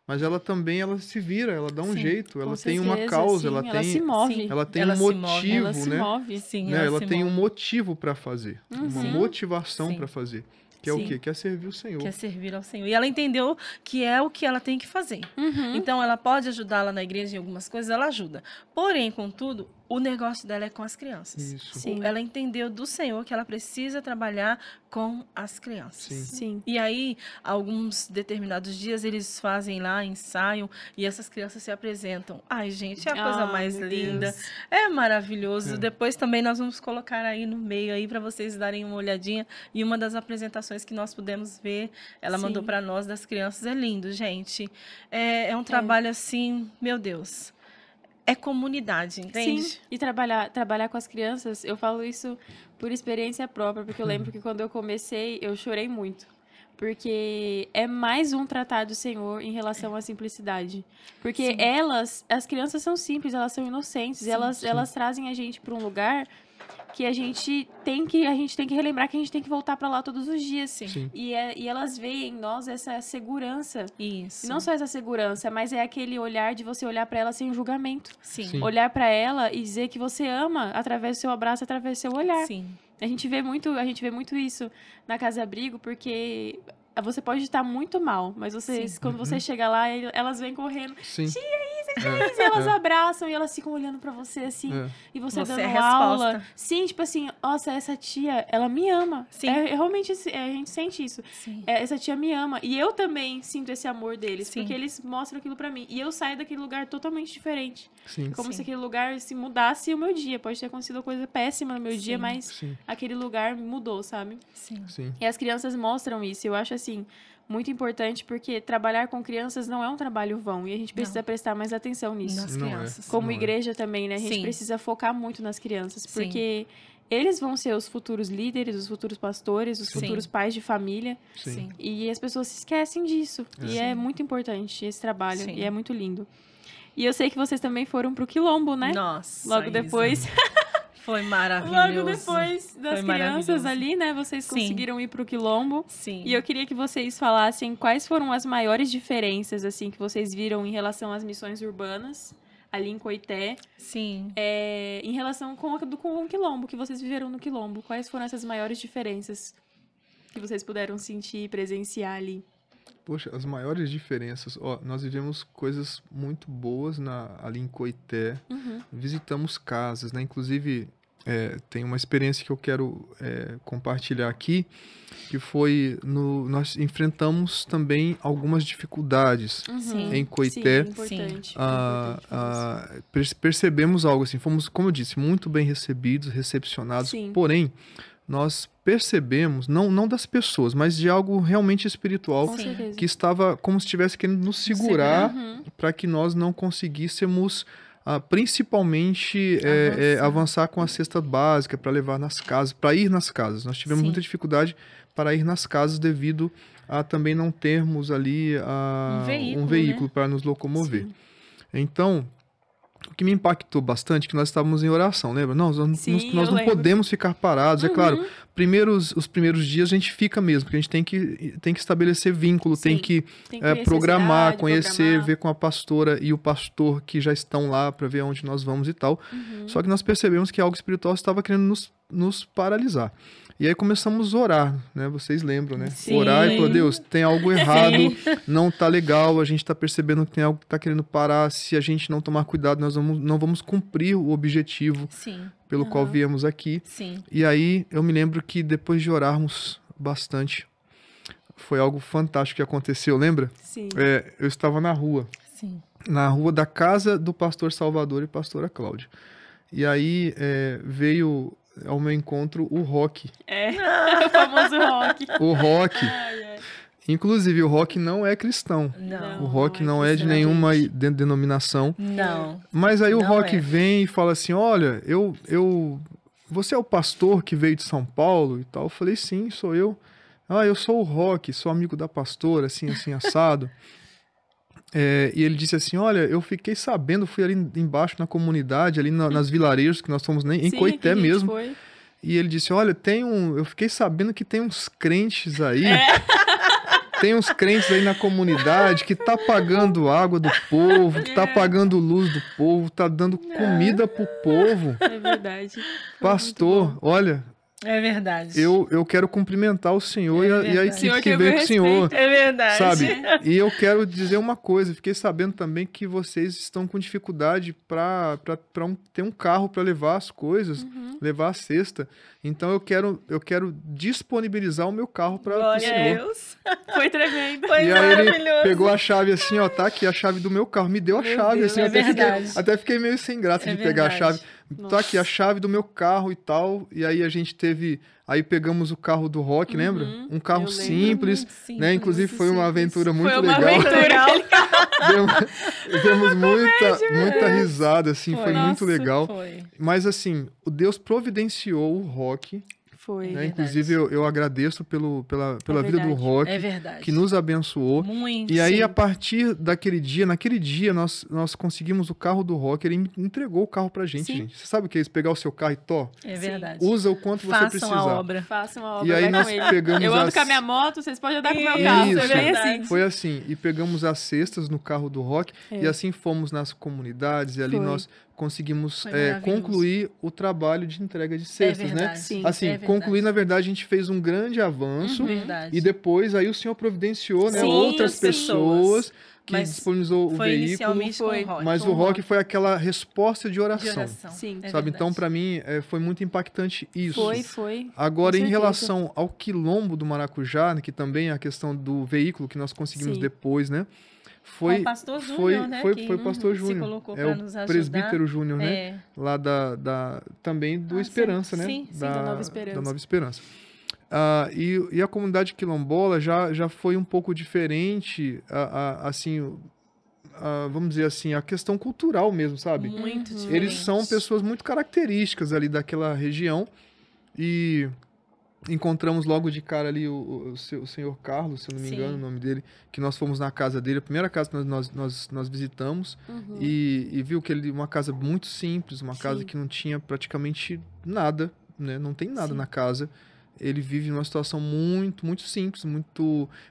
Mas ela também, ela se vira, ela dá um Sim, jeito, ela Com tem uma certeza, causa, sim. ela Ela se tem, move. Sim. ela tem Ela um se move, motivo, Ela se né? move. Sim, Né? Ela se tem um move. motivo para fazer, uma Uhum. motivação Sim. para fazer, que é o Sim. quê? Que é servir o Senhor. Quer servir ao Senhor. E ela entendeu que é o que ela tem que fazer. Uhum. Então, ela pode ajudar lá na igreja em algumas coisas, ela ajuda. Porém, contudo, o negócio dela é com as crianças. Isso. Sim. Ela entendeu do Senhor que ela precisa trabalhar com as crianças. Sim. Sim. E aí, alguns determinados dias, eles fazem lá, ensaiam, e essas crianças se apresentam. Ai, gente, é a coisa Ah, mais meu linda. Deus. É maravilhoso. É. Depois também nós vamos colocar aí no meio aí para vocês darem uma olhadinha. E uma das apresentações que nós pudemos ver, ela Sim. mandou para nós das crianças. É lindo, gente. É um trabalho assim, meu Deus. É comunidade, entende? Sim, e trabalhar com as crianças, eu falo isso por experiência própria, porque eu lembro que quando eu comecei, eu chorei muito. Porque é mais um tratar do Senhor em relação à simplicidade. Porque Sim. as crianças são simples, elas são inocentes, Sim, elas trazem a gente para um lugar que a gente tem que relembrar que a gente tem que voltar para lá todos os dias. Sim. E elas veem em nós essa segurança. Isso. E não só essa segurança, mas é aquele olhar de você olhar para ela sem julgamento. Sim. Sim. Olhar para ela e dizer que você ama através do seu abraço, através do seu olhar. Sim. A gente vê muito isso na Casa Abrigo, porque você pode estar muito mal, mas quando você chega lá, elas vêm correndo, Sim. e elas abraçam e elas ficam olhando pra você assim, É. e você Você dando é a aula. resposta. Sim, tipo assim, nossa, essa tia, ela me ama. Sim. Realmente, a gente sente isso. Sim. Essa tia me ama. E eu também sinto esse amor deles, Sim. porque eles mostram aquilo pra mim. E eu saio daquele lugar totalmente diferente. Sim. Como Sim. se aquele lugar se mudasse o meu dia. Pode ter acontecido coisa péssima no meu dia, Sim. mas Sim. aquele lugar mudou, sabe? Sim. Sim. E as crianças mostram isso. Eu acho, assim, muito importante, porque trabalhar com crianças não é um trabalho vão. E a gente precisa prestar mais atenção nisso. Nas Não é. crianças. Como Não é. igreja também, né? A gente Sim. precisa focar muito nas crianças, Sim. porque eles vão ser os futuros líderes, os futuros pastores, os Sim. futuros pais de família. Sim. Sim. E as pessoas se esquecem disso. E é muito importante esse trabalho. Sim. E é muito lindo. E eu sei que vocês também foram pro Quilombo, né? Nossa. Logo Isa. depois. Foi maravilhoso. Logo depois das Foi crianças maravilhoso. ali, né? Vocês Sim. conseguiram ir pro Quilombo. Sim. E eu queria que vocês falassem quais foram as maiores diferenças, assim, que vocês viram em relação às missões urbanas, ali em Coité, Sim. em relação com o Quilombo, que vocês viveram no Quilombo. Quais foram essas maiores diferenças que vocês puderam sentir e presenciar ali? Poxa, as maiores diferenças. Ó, nós vivemos coisas muito boas ali em Coité. Uhum. Visitamos casas, né? Inclusive, tem uma experiência que eu quero compartilhar aqui, que foi nós enfrentamos também algumas dificuldades Uhum. em Coité. Sim, importante. Percebemos algo assim, fomos, como eu disse, muito bem recebidos, recepcionados, Sim. porém, nós percebemos, não das pessoas, mas de algo realmente espiritual, Com Sim. certeza. que estava como se estivesse querendo nos segurar Uhum. para que nós não conseguíssemos, principalmente, avançar com a cesta básica para levar nas casas, para ir nas casas. Nós tivemos Sim. muita dificuldade para ir nas casas devido a também não termos ali Um veículo, veículo para nos locomover. Sim. Então, o que me impactou bastante é que nós estávamos em oração, lembra? Não, Sim, nós eu não lembro. podemos ficar parados. É claro, os primeiros dias a gente fica mesmo, porque a gente tem que estabelecer vínculo, Sim, tem que tem que conhecer a programar, cidade, conhecer, programar. ver com a pastora e o pastor que já estão lá para ver onde nós vamos e tal. Só que nós percebemos que algo espiritual estava querendo nos paralisar. E aí começamos a orar, né? Vocês lembram, né? Sim. Orar e falar, Deus, tem algo errado, não tá legal, a gente tá percebendo que tem algo que tá querendo parar. Se a gente não tomar cuidado, nós não vamos cumprir o objetivo Sim, pelo qual viemos aqui. sim. E aí eu me lembro que depois de orarmos bastante, foi algo fantástico que aconteceu, lembra? Sim. Eu estava na rua da casa do pastor Salvador e pastora Cláudia. E aí veio ao meu encontro o Roque. O famoso rock. O Roque. Ai, ai. Inclusive, o Roque não é cristão. Não. O Roque não é de cristão, nenhuma gente. denominação. Não. Mas aí o Não Roque é. vem e fala assim, olha, você é o pastor que veio de São Paulo e tal? Eu falei, sim, sou eu. Ah, eu sou o Roque, sou amigo da pastora, assim, assado. E ele disse assim, olha, eu fiquei sabendo, fui ali embaixo na comunidade, ali nas vilarejos, que nós fomos em Sim, Coité que a gente mesmo. foi. E ele disse, olha, eu fiquei sabendo que tem uns crentes aí, tem uns crentes aí na comunidade que tá pagando água do povo, que tá pagando luz do povo, tá dando comida pro povo. É verdade. Foi Pastor, olha, É verdade. eu quero cumprimentar o senhor É e a verdade. equipe Senhor que que veio com o senhor. É verdade. Sabe? E eu quero dizer uma coisa, fiquei sabendo também que vocês estão com dificuldade para ter um carro para levar as coisas, levar a cesta. Então eu quero disponibilizar o meu carro para o Glória a senhor. Deus. Foi tremendo. Foi E aí ele maravilhoso. pegou a chave assim, ó, tá aqui a chave do meu carro, me deu a Meu chave Deus, assim, é eu verdade. até fiquei meio sem graça É de pegar a verdade. chave. Tá aqui a chave do meu carro e tal. E aí a gente aí pegamos o carro do Rock, lembra? Um carro eu lembro. simples, Muito simples, né? Inclusive foi uma simples. aventura muito Foi uma legal. aventura. Demos muita risada, assim, foi Foi. muito Nossa, legal. Foi. Mas assim, o Deus providenciou o Rock, Foi. né? verdade. Inclusive eu agradeço pela vida do verdade. Rock, É verdade. que nos abençoou. Muito. E aí, sim. a partir naquele dia, nós conseguimos o carro do Rock, ele entregou o carro pra gente, Sim. gente. Você sabe o que é isso? Pegar o seu carro e É verdade. usa o quanto você Façam precisar. a obra. Faça uma obra, E aí vai nós com ele. pegamos Eu ando as- com a minha moto, vocês podem andar com o meu Isso. carro. Isso. Foi bem Verdade. assim. Foi assim, e pegamos as cestas no carro do Rock, e assim fomos nas comunidades, e ali Foi. nós conseguimos Foi maravilhoso. concluir o trabalho de entrega de cestas, né? verdade. Sim. Assim, É verdade. concluir, na verdade, a gente fez um grande avanço, Verdade. e depois aí o Senhor providenciou, né, Sim, outras as pessoas que Mas disponibilizou o Foi veículo, inicialmente Foi. com o Rock. mas com o Rock foi aquela resposta de de oração. oração. Sim. É Sabe? verdade. Então, para mim, foi muito impactante isso. Foi. Agora, Com em certeza. relação ao quilombo do Maracujá, né, que também é a questão do veículo que nós conseguimos Sim. depois, né? Com o pastor Júnior, né, que, Foi o pastor se Júnior. colocou É pra o nos ajudar. presbítero Júnior, né? É. Lá também do Ah, Esperança, sim, né? sim, sim, da Nova Esperança. Da Nova Esperança. E a comunidade quilombola já foi um pouco diferente, assim, vamos dizer assim, a questão cultural mesmo, sabe? Muito diferente. Eles são pessoas muito características ali daquela região e encontramos logo de cara ali o senhor Carlos, se eu não me Sim. engano o nome dele, que nós fomos na casa dele, a primeira casa que nós visitamos Uhum. e viu que ele uma casa muito simples, uma casa Sim. que não tinha praticamente nada, né? Não tem nada Sim. na casa. Ele vive numa situação muito simples,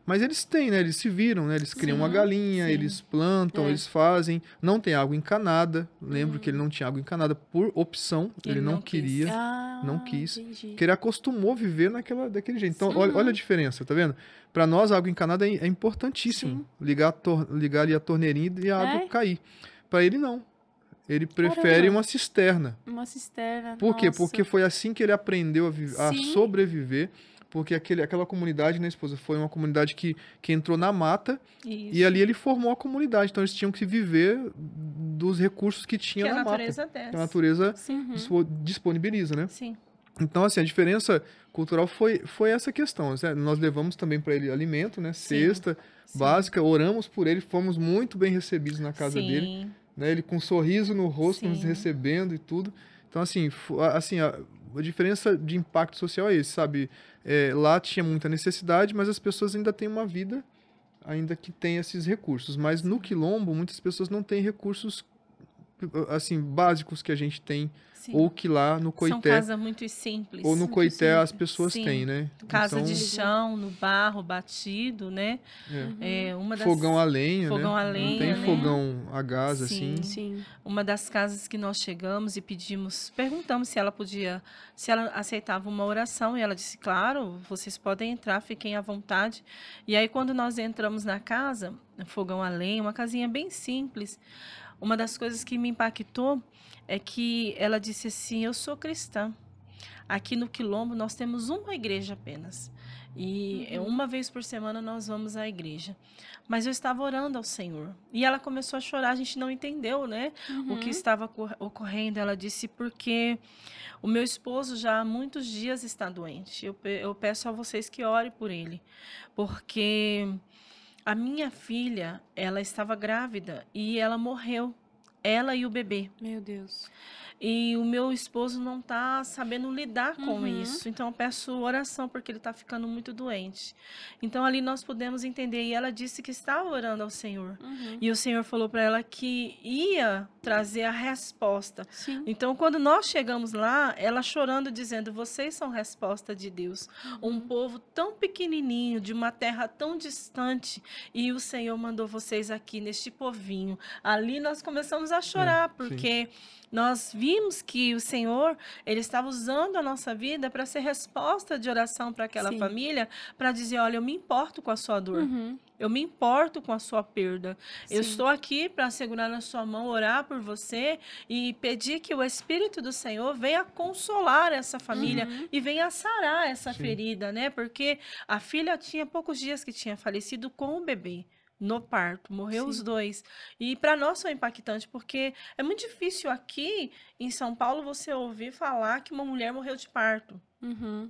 mas eles têm, né? Eles se viram, né? Eles criam Sim, uma galinha, sim. eles plantam, É. eles fazem. Não tem água encanada. Lembro que ele não tinha água encanada por opção. Ele não não quis. queria. Ah, não quis. entendi. Porque ele acostumou a viver daquele jeito. Então, olha a diferença, tá vendo? Para nós, a água encanada é importantíssimo. Ligar ali a torneirinha e a água cair. Para ele, não. Ele prefere Caramba. uma cisterna. Uma cisterna. Por quê? nossa. Porque foi assim que ele aprendeu a Sim. sobreviver. Porque aquela comunidade, né, esposa, foi uma comunidade que entrou na mata Isso. e ali ele formou a comunidade. Então eles tinham que viver dos recursos que que tinha a na natureza mata. desce. Que a natureza Sim. disponibiliza, né? Sim. Então, assim, a diferença cultural foi essa questão. Né? Nós levamos também para ele alimento, né? Cesta básica, oramos por ele, fomos muito bem recebidos na casa Sim. dele. Né? Ele com um sorriso no rosto, nos Sim. recebendo e tudo. Então, assim, a diferença de impacto social é esse, sabe? Lá tinha muita necessidade, mas as pessoas ainda têm uma vida, ainda que tem esses recursos. Mas no Quilombo, muitas pessoas não têm recursos assim, básicos que a gente tem, Sim. ou que lá no São Coité, casas muito simples. ou no muito Coité as simples. pessoas Sim. têm, né? Casa Então, de chão, no barro, batido, né? Uma das... fogão a lenha, Fogão né? a Não lenha, tem né? fogão a gás, Sim. assim. Sim. Uma das casas que nós chegamos e perguntamos se ela aceitava uma oração, e ela disse, claro, vocês podem entrar, fiquem à vontade. E aí, quando nós entramos na casa, fogão a lenha, uma casinha bem simples, uma das coisas que me impactou é que ela disse assim, eu sou cristã. Aqui no Quilombo nós temos uma igreja apenas. E uma vez por semana nós vamos à igreja. Mas eu estava orando ao Senhor. E ela começou a chorar, a gente não entendeu, né? O que estava ocorrendo. Ela disse, porque o meu esposo já há muitos dias está doente. Eu peço a vocês que orem por ele. Porque a minha filha, ela estava grávida e ela morreu. Ela e o bebê. Meu Deus. E o meu esposo não está sabendo lidar com isso. Então, eu peço oração, porque ele está ficando muito doente. Então, ali nós pudemos entender. E ela disse que estava orando ao Senhor. E o Senhor falou para ela que ia trazer a resposta. Sim. Então, quando nós chegamos lá, ela chorando, dizendo, vocês são resposta de Deus. Um povo tão pequenininho, de uma terra tão distante, e o Senhor mandou vocês aqui, neste povinho. Ali nós começamos a chorar, porque nós vimos que o Senhor, ele estava usando a nossa vida para ser resposta de oração para aquela família, para dizer, olha, eu me importo com a sua dor. Eu me importo com a sua perda. Eu estou aqui para segurar na sua mão, orar por você e pedir que o Espírito do Senhor venha consolar essa família e venha sarar essa ferida, né? Porque a filha tinha poucos dias que tinha falecido com o bebê. No parto, morreu os dois. E para nós foi impactante, porque é muito difícil aqui em São Paulo você ouvir falar que uma mulher morreu de parto.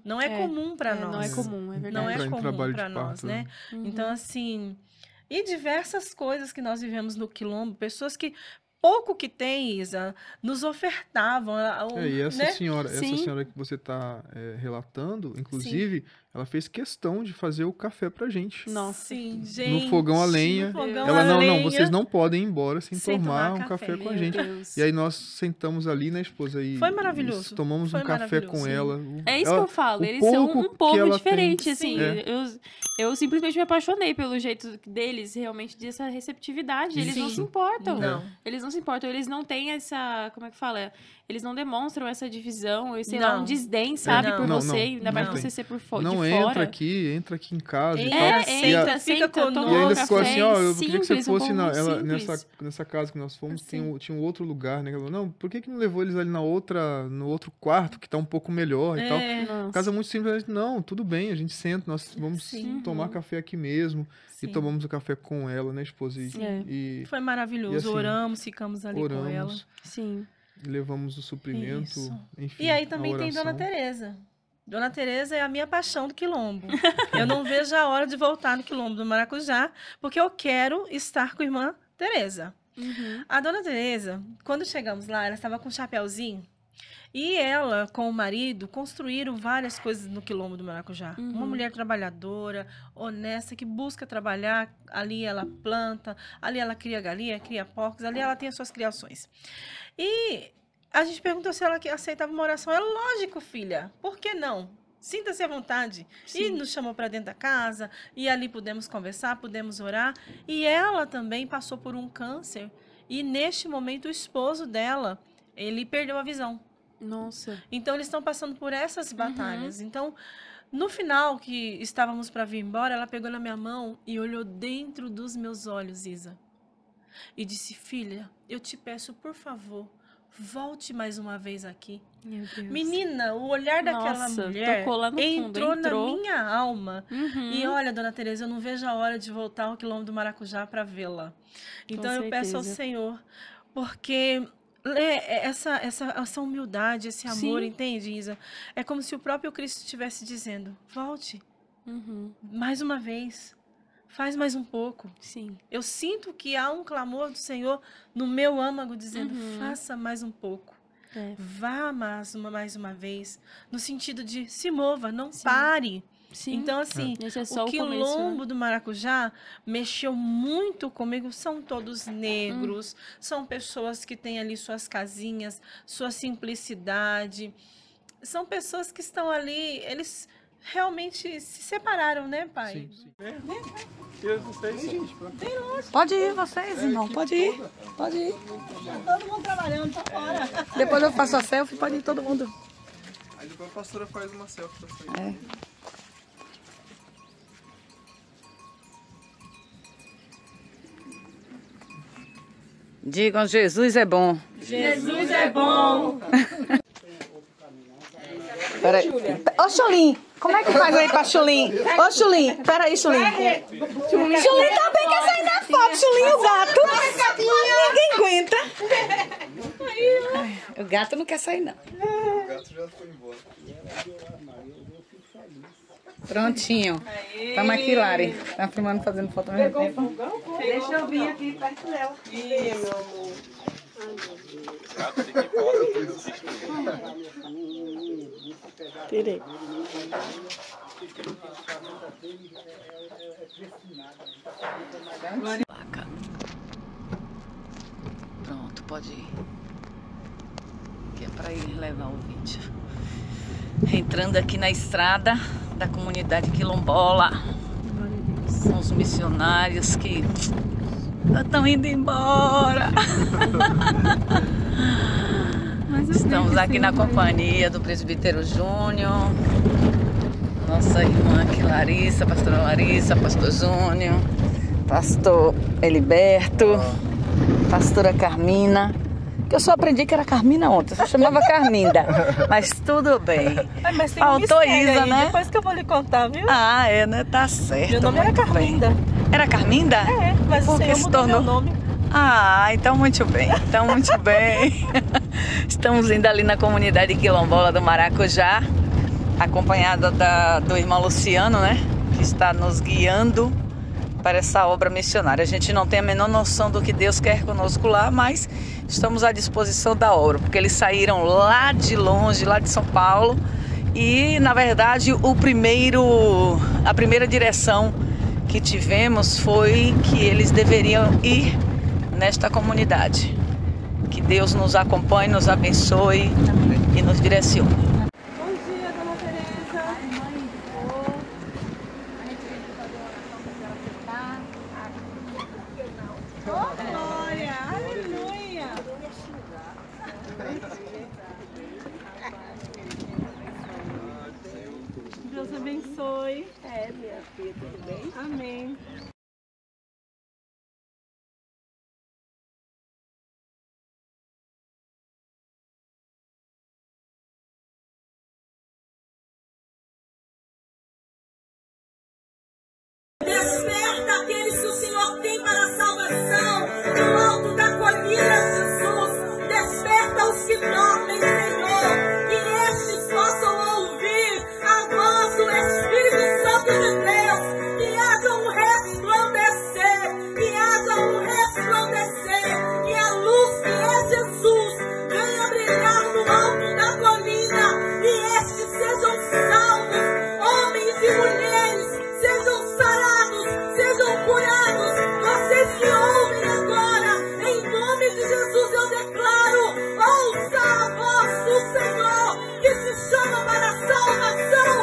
Não é comum para nós. Não é comum, é verdade. Não é Entrar em comum trabalho de para nós, parto, né? Então, assim, e diversas coisas que nós vivemos no Quilombo, pessoas que pouco que tem, Isa, nos ofertavam. E essa né? senhora que você está relatando, inclusive, ela fez questão de fazer o café pra gente. Nossa. Sim, gente. No fogão a lenha. No fogão Ela, a não, lenha. vocês não podem ir embora sem Sem tomar tomar um café com a Meu gente. Deus. E aí nós sentamos ali, né, esposa? E, Foi maravilhoso. e tomamos Foi um café com maravilhoso, ela. É isso que eu falo, o eles são pouco um que povo ela diferente, tem. assim. Sim. Eu simplesmente me apaixonei pelo jeito deles, realmente, dessa receptividade. Eles não Isso. se importam. Não. Eles não se importam, eles não têm essa, como é que fala? Eles não demonstram essa divisão, sei Não. lá, um desdém, sabe, Não. por Não, você, não, ainda mais não você tem. ser por Não, de entra fora. aqui em casa e tal. Entra, fica toma conosco. E um ainda café, ficou assim, ó, eu queria que você simples, um fosse povo muito simples. nessa casa que nós fomos, Assim. tinha um outro lugar, né? Ela falou, não, por que não levou eles ali no outro quarto, que tá um pouco melhor e tal? Nossa. Casa muito simples, não, tudo bem, a gente senta, nós vamos Sim. tomar café aqui mesmo. Sim. E tomamos o café com ela, né, esposa? E Foi maravilhoso. E assim, oramos, ficamos ali com ela. oramos, Sim. e levamos o suprimento, Isso. enfim. E aí a também tem Dona oração. Tereza. Dona Tereza é a minha paixão do Quilombo. Eu não vejo a hora de voltar no Quilombo do Maracujá, porque eu quero estar com a irmã Tereza. A Dona Tereza, quando chegamos lá, ela estava com um chapéuzinho. E ela, com o marido, construíram várias coisas no Quilombo do Maracujá. Uma mulher trabalhadora, honesta, que busca trabalhar. Ali ela planta, ali ela cria galinha, cria porcos, ali ela tem as suas criações. E a gente perguntou se ela aceitava uma oração. É lógico, filha. Por que não? Sinta-se à vontade. E nos chamou para dentro da casa, e ali pudemos conversar, pudemos orar. E ela também passou por um câncer. E neste momento o esposo dela, ele perdeu a visão. Nossa. Então, eles estão passando por essas batalhas. Então, no final, que estávamos para vir embora, ela pegou na minha mão e olhou dentro dos meus olhos, Isa. E disse, filha, eu te peço, por favor, volte mais uma vez aqui. Meu Deus. Menina, o olhar daquela Nossa, mulher tocou lá no fundo, entrou na entrou. minha alma. E olha, Dona Tereza, eu não vejo a hora de voltar ao Quilombo do Maracujá para vê-la. Então, eu peço ao certeza. Senhor, porque essa humildade, esse amor, Sim. entende, Isa? É como se o próprio Cristo estivesse dizendo, volte, mais uma vez, faz mais um pouco. Sim. Eu sinto que há um clamor do Senhor no meu âmago, dizendo, faça mais um pouco. É. Vá mais uma vez, no sentido de se mova, não pare. Sim. Então, assim, Esse é só o o começo, Quilombo né? do Maracujá mexeu muito comigo. São todos negros, são pessoas que têm ali suas casinhas, sua simplicidade. São pessoas que estão ali, eles realmente se separaram, né, pai? Sim. Pode ir vocês, irmão, pode ir. Pode ir. Todo mundo trabalhando, tá fora. Depois eu faço a selfie, pode ir todo mundo. Aí depois a pastora faz uma selfie pra sair. É. Digam, Jesus é bom. Jesus é bom. Peraí. Ô, Chulim, como é que faz aí pra Chulim? Ô, Chulim, peraí, Chulim. Chulim também quer sair na foto, Chulim, o gato. Ninguém aguenta. Ai, o gato não quer sair, não. O gato já foi embora. Prontinho. Tá maquilare. Tá filmando, fazendo foto ao mesmo tempo. Deixa eu vir aqui perto dela. Isso, meu amor. Tirei. Pronto, pode ir. Que é para ir levar o vídeo. Entrando aqui na estrada da comunidade quilombola. São os missionários que estão indo embora. Estamos aqui na companhia do presbítero Júnior, nossa irmã aqui Larissa, pastora Larissa, pastor Júnior, pastor Eliberto, pastora Carmina, que eu só aprendi que era Carmina ontem, eu só chamava Carminda, mas tudo bem. Mas tem Faltou Isa, aí, né? Depois que eu vou lhe contar, viu? Ah, é, né? Tá certo. Meu nome era muito bem. Carminda. Era Carminda? É, mas Por o que Senhor se mudou tornou? meu nome. Ah, então muito bem, então muito bem. Estamos indo ali na comunidade quilombola do Maracujá, acompanhada do irmão Luciano, né? Que está nos guiando para essa obra missionária. A gente não tem a menor noção do que Deus quer conosco lá, mas estamos à disposição da obra, porque eles saíram lá de longe, lá de São Paulo, e na verdade a primeira direção que tivemos foi que eles deveriam ir nesta comunidade. Que Deus nos acompanhe, nos abençoe e nos direcione. Bom dia, dona Tereza. Oh, glória, aleluia. Deus abençoe. É, minha filha, tudo bem? Amém. Desperta aqueles que o Senhor tem para a salvação. No alto da colina, Jesus. Desperta os que dormem, Senhor. Que estes possam ouvir a voz do Espírito Santo de Deus. Que haja um resplandecer. Que haja um resplandecer. E a luz que é Jesus venha brilhar no alto da colina. E estes sejam salvos. Homens e mulheres sejam sarados, sejam curados. Vocês que ouvem agora, em nome de Jesus eu declaro: ouça a voz do Senhor, que se chama para salvação,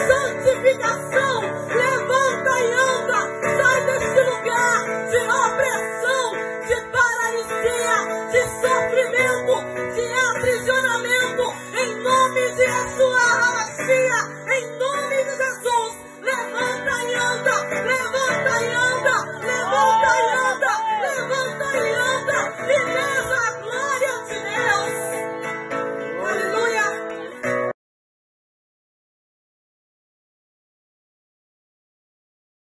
santificação. Levanta e anda, sai desse lugar de opressão, de paralisia, de sofrimento, de aprisionamento. Em nome de Yeshua HaMashiach, em nome de Jesus. Levanta e anda, levanta e anda, levanta e anda, levanta e anda, e veja a glória de Deus. Aleluia.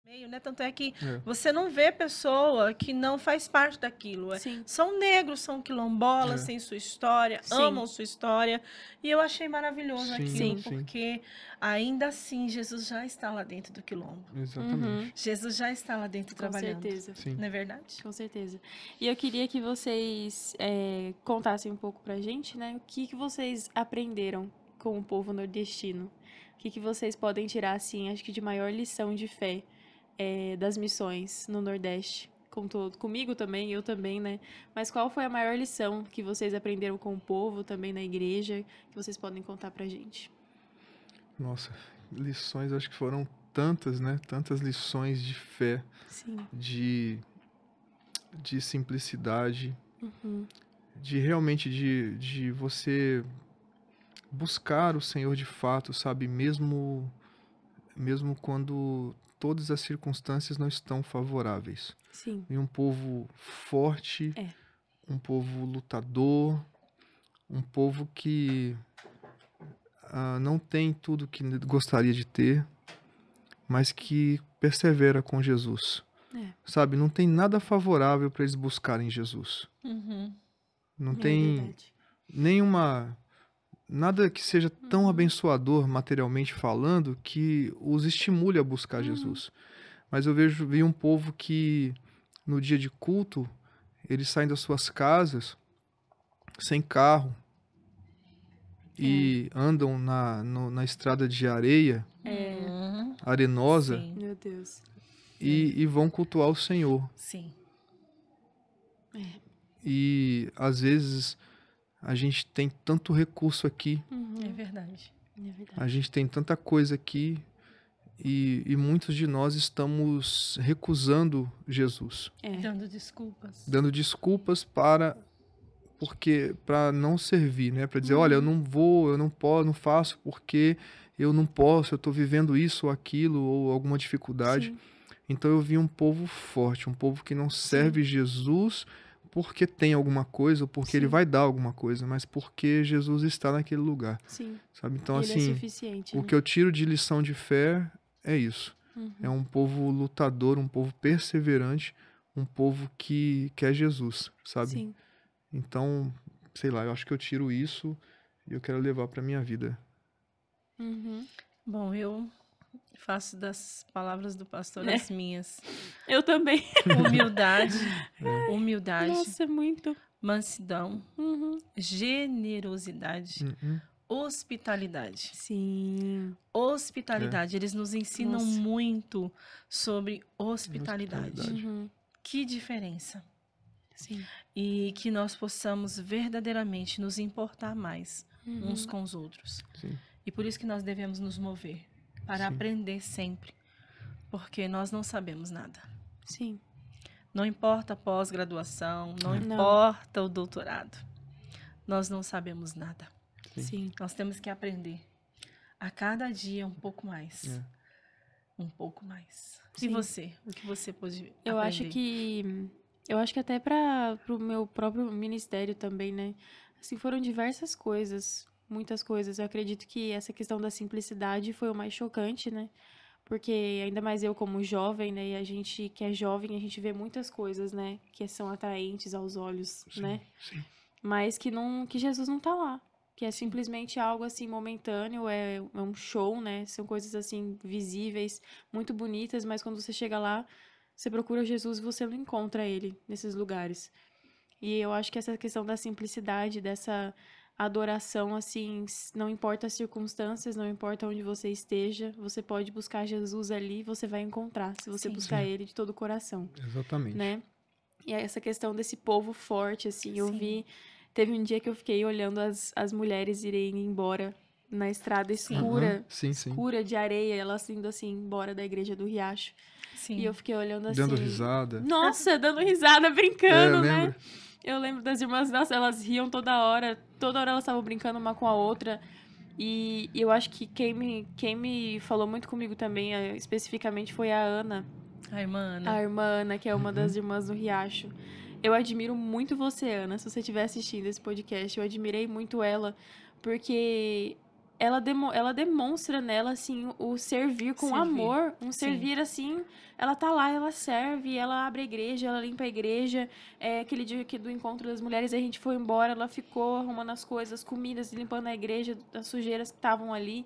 Meio, né? Tanto é que você não vê pessoa que não faz parte daquilo. Sim. São negros, são quilombolas, têm sua história, Sim. amam sua história. E eu achei maravilhoso Sim, aquilo, sim. porque ainda assim Jesus já está lá dentro do quilombo. Exatamente. Jesus já está lá dentro Com trabalhando. certeza. Sim. Não é verdade? Com certeza. E eu queria que vocês contassem um pouco pra gente, né? O que vocês aprenderam com o povo nordestino? O que vocês podem tirar, assim, acho que de maior lição de fé das missões no Nordeste? Comigo também, eu também, né? Mas qual foi a maior lição que vocês aprenderam com o povo, também na igreja, que vocês podem contar pra gente? Nossa, lições, acho que foram tantas, né? Tantas lições de fé, Sim. de simplicidade, Uhum. de realmente de você buscar o Senhor de fato, sabe? Mesmo quando todas as circunstâncias não estão favoráveis. Sim. E um povo forte, um povo lutador, um povo que não tem tudo que gostaria de ter, mas que persevera com Jesus. Sabe, não tem nada favorável para eles buscarem Jesus. Uhum. Não tem nada que seja tão abençoador materialmente falando que os estimule a buscar Jesus. Mas eu vi um povo que no dia de culto eles saem das suas casas sem carro e andam na estrada de areia arenosa. Sim. Meu Deus. E vão cultuar o Senhor. Sim. E às vezes a gente tem tanto recurso aqui, É verdade. a gente tem tanta coisa aqui e muitos de nós estamos recusando Jesus. Dando desculpas para não servir, né? Para dizer, olha, eu não vou, eu não posso, não faço porque eu não posso, eu estou vivendo isso ou aquilo ou alguma dificuldade. Sim. Então eu vi um povo forte, um povo que não serve Jesus porque tem alguma coisa ou porque ele vai dar alguma coisa, mas porque Jesus está naquele lugar. Sim. Sabe? Então, Ele assim, é suficiente, o né? que eu tiro de lição de fé é isso. É um povo lutador, um povo perseverante, um povo que quer Jesus, sabe? Sim. Então, sei lá, eu acho que eu tiro isso e eu quero levar para minha vida. Bom, eu faço das palavras do pastor as minhas. Eu também. Humildade, Nossa, muito. mansidão, generosidade, hospitalidade. Sim. Hospitalidade, eles nos ensinam Nossa. muito sobre hospitalidade. Que diferença. Sim. E que nós possamos verdadeiramente nos importar mais uns com os outros. Sim. E por isso que nós devemos nos mover, para aprender sempre, porque nós não sabemos nada. Sim. Não importa a pós-graduação, não importa o doutorado, nós não sabemos nada. Sim. Nós temos que aprender a cada dia um pouco mais. Um pouco mais. Sim. E você? O que você pode Eu aprender? acho que até para o meu próprio ministério também, né? Assim, foram diversas coisas, muitas coisas. Eu acredito que essa questão da simplicidade foi o mais chocante, né? Porque ainda mais eu como jovem, né? E a gente que é jovem, a gente vê muitas coisas, né? Que são atraentes aos olhos, né? Sim. Mas que Jesus não tá lá. Que é simplesmente algo assim momentâneo, é um show, né? São coisas assim visíveis, muito bonitas, mas quando você chega lá, você procura Jesus e você não encontra ele nesses lugares. E eu acho que essa questão da simplicidade, dessa adoração, assim, não importa as circunstâncias, não importa onde você esteja, você pode buscar Jesus ali e você vai encontrar, se você buscar ele de todo o coração. Exatamente. Né? E essa questão desse povo forte, assim, eu vi... Teve um dia que eu fiquei olhando as mulheres irem embora na estrada escura, escura de areia, elas indo assim, embora da igreja do Riacho. Sim. E eu fiquei olhando assim... Dando risada. Nossa, dando risada, brincando, né? Lembro. Eu lembro das irmãs, nossa, elas riam toda hora elas estavam brincando uma com a outra. E eu acho que quem me falou muito comigo também, especificamente, foi a Ana. A irmã Ana. A irmã Ana, que é uma das irmãs do Riacho. Eu admiro muito você, Ana. Se você estiver assistindo esse podcast, eu admirei muito ela, porque ela demonstra nela, assim, o servir com amor. Um servir, assim, ela tá lá, ela serve, ela abre a igreja, ela limpa a igreja. Aquele dia do encontro das mulheres, a gente foi embora, ela ficou arrumando as coisas, comidas, limpando a igreja, as sujeiras que estavam ali.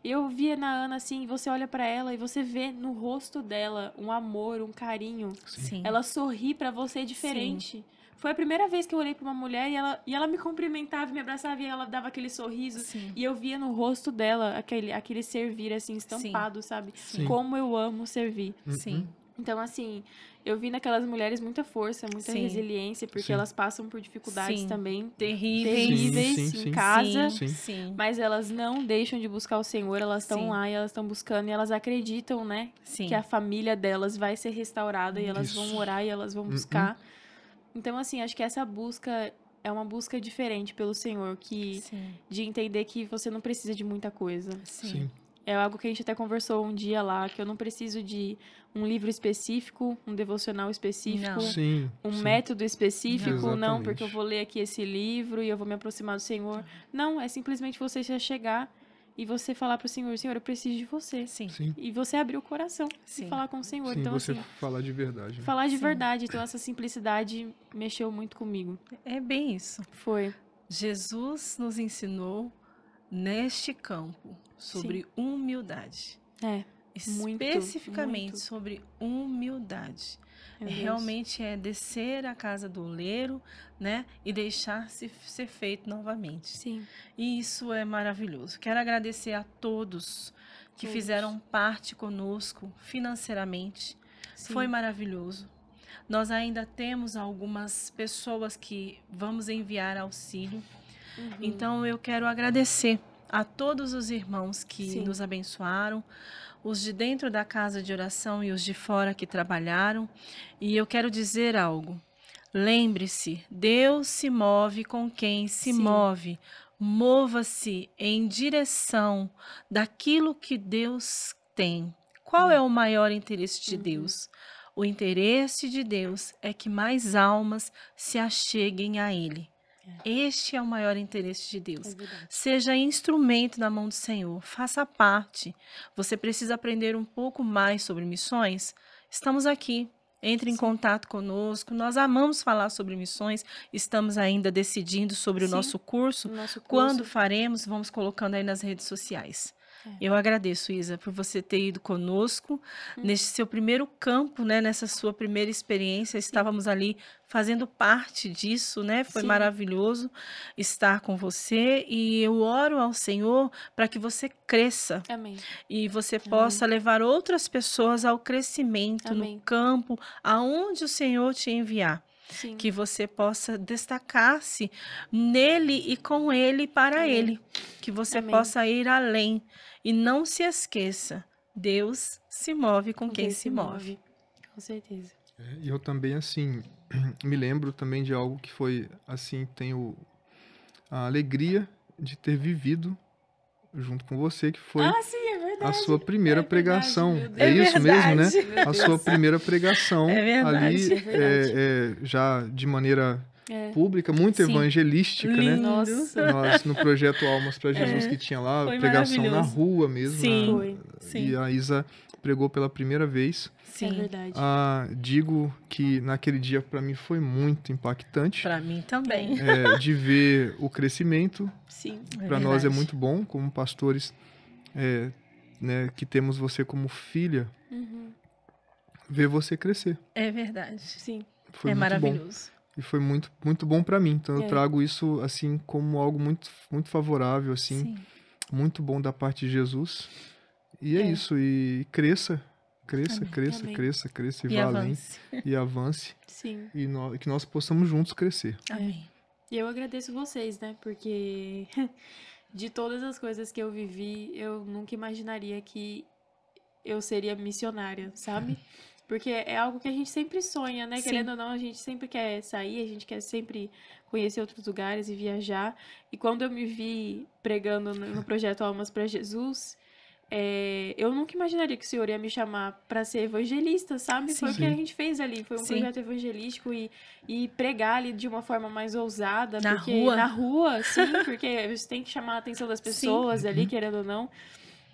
Eu via na Ana, assim, você olha pra ela e você vê no rosto dela um amor, um carinho. Sim. Ela sorri pra você diferente. Foi a primeira vez que eu olhei pra uma mulher e ela me cumprimentava, me abraçava e ela dava aquele sorriso. Sim. E eu via no rosto dela aquele servir, assim, estampado, sabe? Sim. Como eu amo servir. Sim. Então, assim, eu vi naquelas mulheres muita força, muita Sim. resiliência, porque Sim. elas passam por dificuldades Sim. também Terríveis. Sim. em casa. Sim. Sim. Mas elas não deixam de buscar o Senhor, elas estão Sim. lá e elas estão buscando e elas acreditam, né? Sim. Que a família delas vai ser restaurada e elas vão Isso. orar e elas vão buscar. Então, assim, acho que essa busca é uma busca diferente pelo Senhor, Sim. de entender que você não precisa de muita coisa. Sim. É algo que a gente até conversou um dia lá, que eu não preciso de um livro específico, um devocional específico, Não. Sim. um Sim. método específico, não, Exatamente. porque eu vou ler aqui esse livro e eu vou me aproximar do Senhor. Não, é simplesmente você já chegar e você falar pro Senhor, Senhor, eu preciso de você. Sim. Sim. E você abrir o coração Sim. e falar com o Senhor. Sim, Então, você assim, falar de verdade. Né? falar de Sim. verdade. Então, essa simplicidade mexeu muito comigo. É bem isso. Foi. Jesus nos ensinou neste campo sobre humildade. É. Muito, Especificamente muito. sobre humildade. Meu Deus. Realmente é descer à casa do oleiro, né? E deixar-se ser feito novamente. Sim. E isso é maravilhoso. Quero agradecer a todos que Todos. fizeram parte conosco financeiramente. Sim. Foi maravilhoso. Nós ainda temos algumas pessoas que vamos enviar auxílio. Uhum. Então eu quero agradecer a todos os irmãos que Sim. nos abençoaram, os de dentro da casa de oração e os de fora que trabalharam. E eu quero dizer algo. Lembre-se, Deus se move com quem se Sim. move. Mova-se em direção daquilo que Deus tem. Qual é o maior interesse de Deus? O interesse de Deus é que mais almas se acheguem a Ele. Este é o maior interesse de Deus. É verdade. Seja instrumento na mão do Senhor, faça parte. Você precisa aprender um pouco mais sobre missões? Estamos aqui. Entre em contato conosco. Nós amamos falar sobre missões. Estamos ainda decidindo sobre o Sim. nosso curso. O nosso curso. Quando faremos, vamos colocando aí nas redes sociais. Eu agradeço, Isa, por você ter ido conosco neste seu primeiro campo, né? Nessa sua primeira experiência. Estávamos ali fazendo parte disso, né? Foi Sim. maravilhoso estar com você. E eu oro ao Senhor para que você cresça Amém. e você possa levar outras pessoas ao crescimento Amém. no campo aonde o Senhor te enviar. Sim. Que você possa destacar-se nele e com ele para Amém. ele. Que você Amém. possa ir além. E não se esqueça, Deus se move com quem se move. Com certeza. E eu também, assim, me lembro também de algo que foi, assim, tenho a alegria de ter vivido junto com você, que foi Sim, é verdade. a sua primeira É verdade, pregação. meu Deus. É isso mesmo, né? verdade. Meu A sua Deus. primeira pregação É verdade, ali, é verdade. já de maneira É. pública, muito Sim. evangelística, né? Lindo. Nossa. Nós, no projeto Almas para Jesus que tinha lá, Foi pregação na maravilhoso. rua mesmo. Sim. Foi. Sim. E a Isa pregou pela primeira vez. É Sim, verdade. Digo que naquele dia para mim foi muito impactante para mim também. de ver o crescimento. Sim. Para nós é verdade. muito bom, como pastores, né, que temos você como filha, Uhum. ver você crescer. É verdade. Sim. Foi É muito bom. maravilhoso. E foi muito, muito bom para mim. Então É. eu trago isso assim como algo muito, muito favorável, assim, Sim. muito bom da parte de Jesus. E é, É. isso. E cresça, cresça, Amém. cresça, Amém. cresça, cresça e, E vá além avance. e avance. Sim. E que nós possamos juntos crescer. Amém. E eu agradeço vocês, né? Porque de todas as coisas que eu vivi, eu nunca imaginaria que eu seria missionária, sabe? Porque é algo que a gente sempre sonha, né? Sim. Querendo ou não, a gente sempre quer sair, a gente quer sempre conhecer outros lugares e viajar. E quando eu me vi pregando no projeto Almas para Jesus, eu nunca imaginaria que o Senhor ia me chamar para ser evangelista, sabe? Foi o que a Sim. gente fez ali, foi um Sim. projeto evangelístico e pregar ali de uma forma mais ousada. Na porque, rua. Na rua, sim, porque você tem que chamar a atenção das pessoas ali, querendo ou não.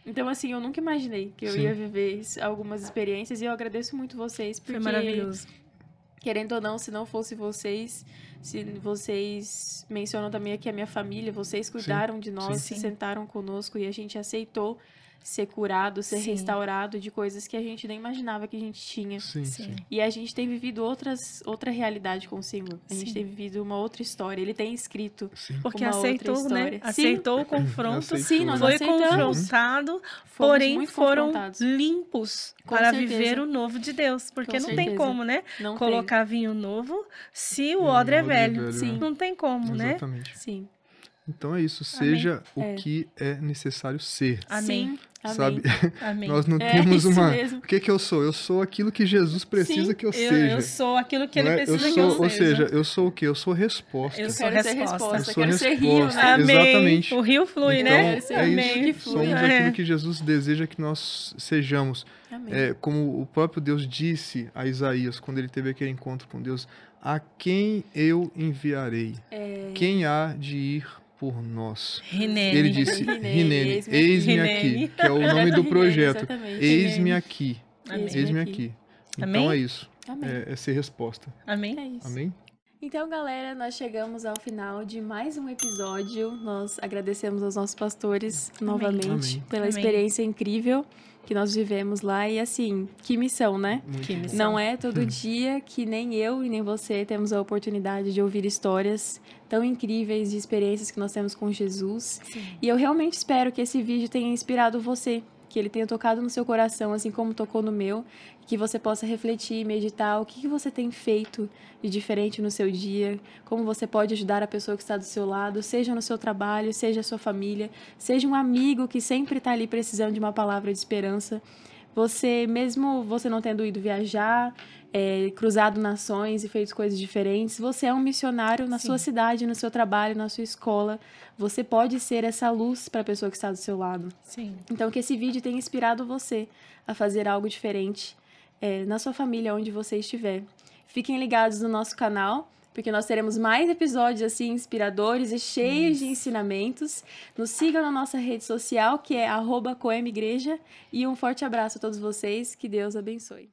Então, assim, eu nunca imaginei que eu Sim. ia viver algumas experiências e eu agradeço muito vocês, porque, Foi maravilhoso. querendo ou não, se não fosse vocês, se vocês mencionam também aqui a minha família, vocês cuidaram de nós, Sim. se sentaram conosco e a gente aceitou ser curado, ser Sim. restaurado de coisas que a gente nem imaginava que a gente tinha. Sim, sim. E a gente tem vivido outra realidade com o Senhor. A gente Sim. tem vivido uma outra história. Ele tem escrito Sim. Porque uma outra aceitou, história. né? Sim. Aceitou o confronto. Aceitou. Sim, nós Foi aceitamos. confrontado, Fomos porém muito foram confrontados. limpos Com para certeza. viver o novo de Deus. Porque Com não tem certeza. como, né? Não Colocar vinho novo se o Sim, odre é odre é velho. velho, Sim. Não tem como, né? Exatamente. tem. Sim. Então é isso, seja o É. que é necessário ser. Amém. Sim. Amém. Sabe? Amém. Nós não É temos isso uma. mesmo. O que que eu sou? Eu sou aquilo que Jesus precisa Sim, que eu seja. Eu sou aquilo que Não ele é? precisa eu que eu sou, seja. Ou seja, eu sou o quê? Eu sou resposta. Eu Eu sou quero ser resposta. resposta, Eu sou quero ser rio, resposta. né? Amém. Exatamente. O rio flui, Então, né? Quero ser é rio isso. que flui. Somos É. aquilo que Jesus deseja que nós sejamos. Amém. É, como o próprio Deus disse a Isaías, quando ele teve aquele encontro com Deus: a quem eu enviarei? Quem há de ir por nós? Rinene. Ele disse: Rinene, Rinene, eis-me eis-me Rinene. aqui, que é o nome do Rinene, projeto. exatamente. Eis-me aqui. Amém. Eis-me aqui. Então Amém? é isso. Amém. É ser resposta. Amém? É isso. Amém? Então, galera, nós chegamos ao final de mais um episódio. Nós agradecemos aos nossos pastores novamente Amém. pela Amém. experiência incrível que nós vivemos lá. E assim, que missão, né? Muito Que bom. missão. Não é todo dia que nem eu e nem você temos a oportunidade de ouvir histórias tão incríveis de experiências que nós temos com Jesus. Sim. E eu realmente espero que esse vídeo tenha inspirado você, que ele tenha tocado no seu coração, assim como tocou no meu, que você possa refletir e meditar o que você tem feito de diferente no seu dia, como você pode ajudar a pessoa que está do seu lado, seja no seu trabalho, seja a sua família, seja um amigo que sempre está ali precisando de uma palavra de esperança. Você, mesmo você não tendo ido viajar, cruzado nações e feito coisas diferentes, você é um missionário na Sim. sua cidade, no seu trabalho, na sua escola. Você pode ser essa luz para a pessoa que está do seu lado. Sim. Então, que esse vídeo tenha inspirado você a fazer algo diferente na sua família, onde você estiver. Fiquem ligados no nosso canal, porque nós teremos mais episódios assim inspiradores e cheios de ensinamentos. Nos sigam na nossa rede social, que é @coemigreja. E um forte abraço a todos vocês. Que Deus abençoe.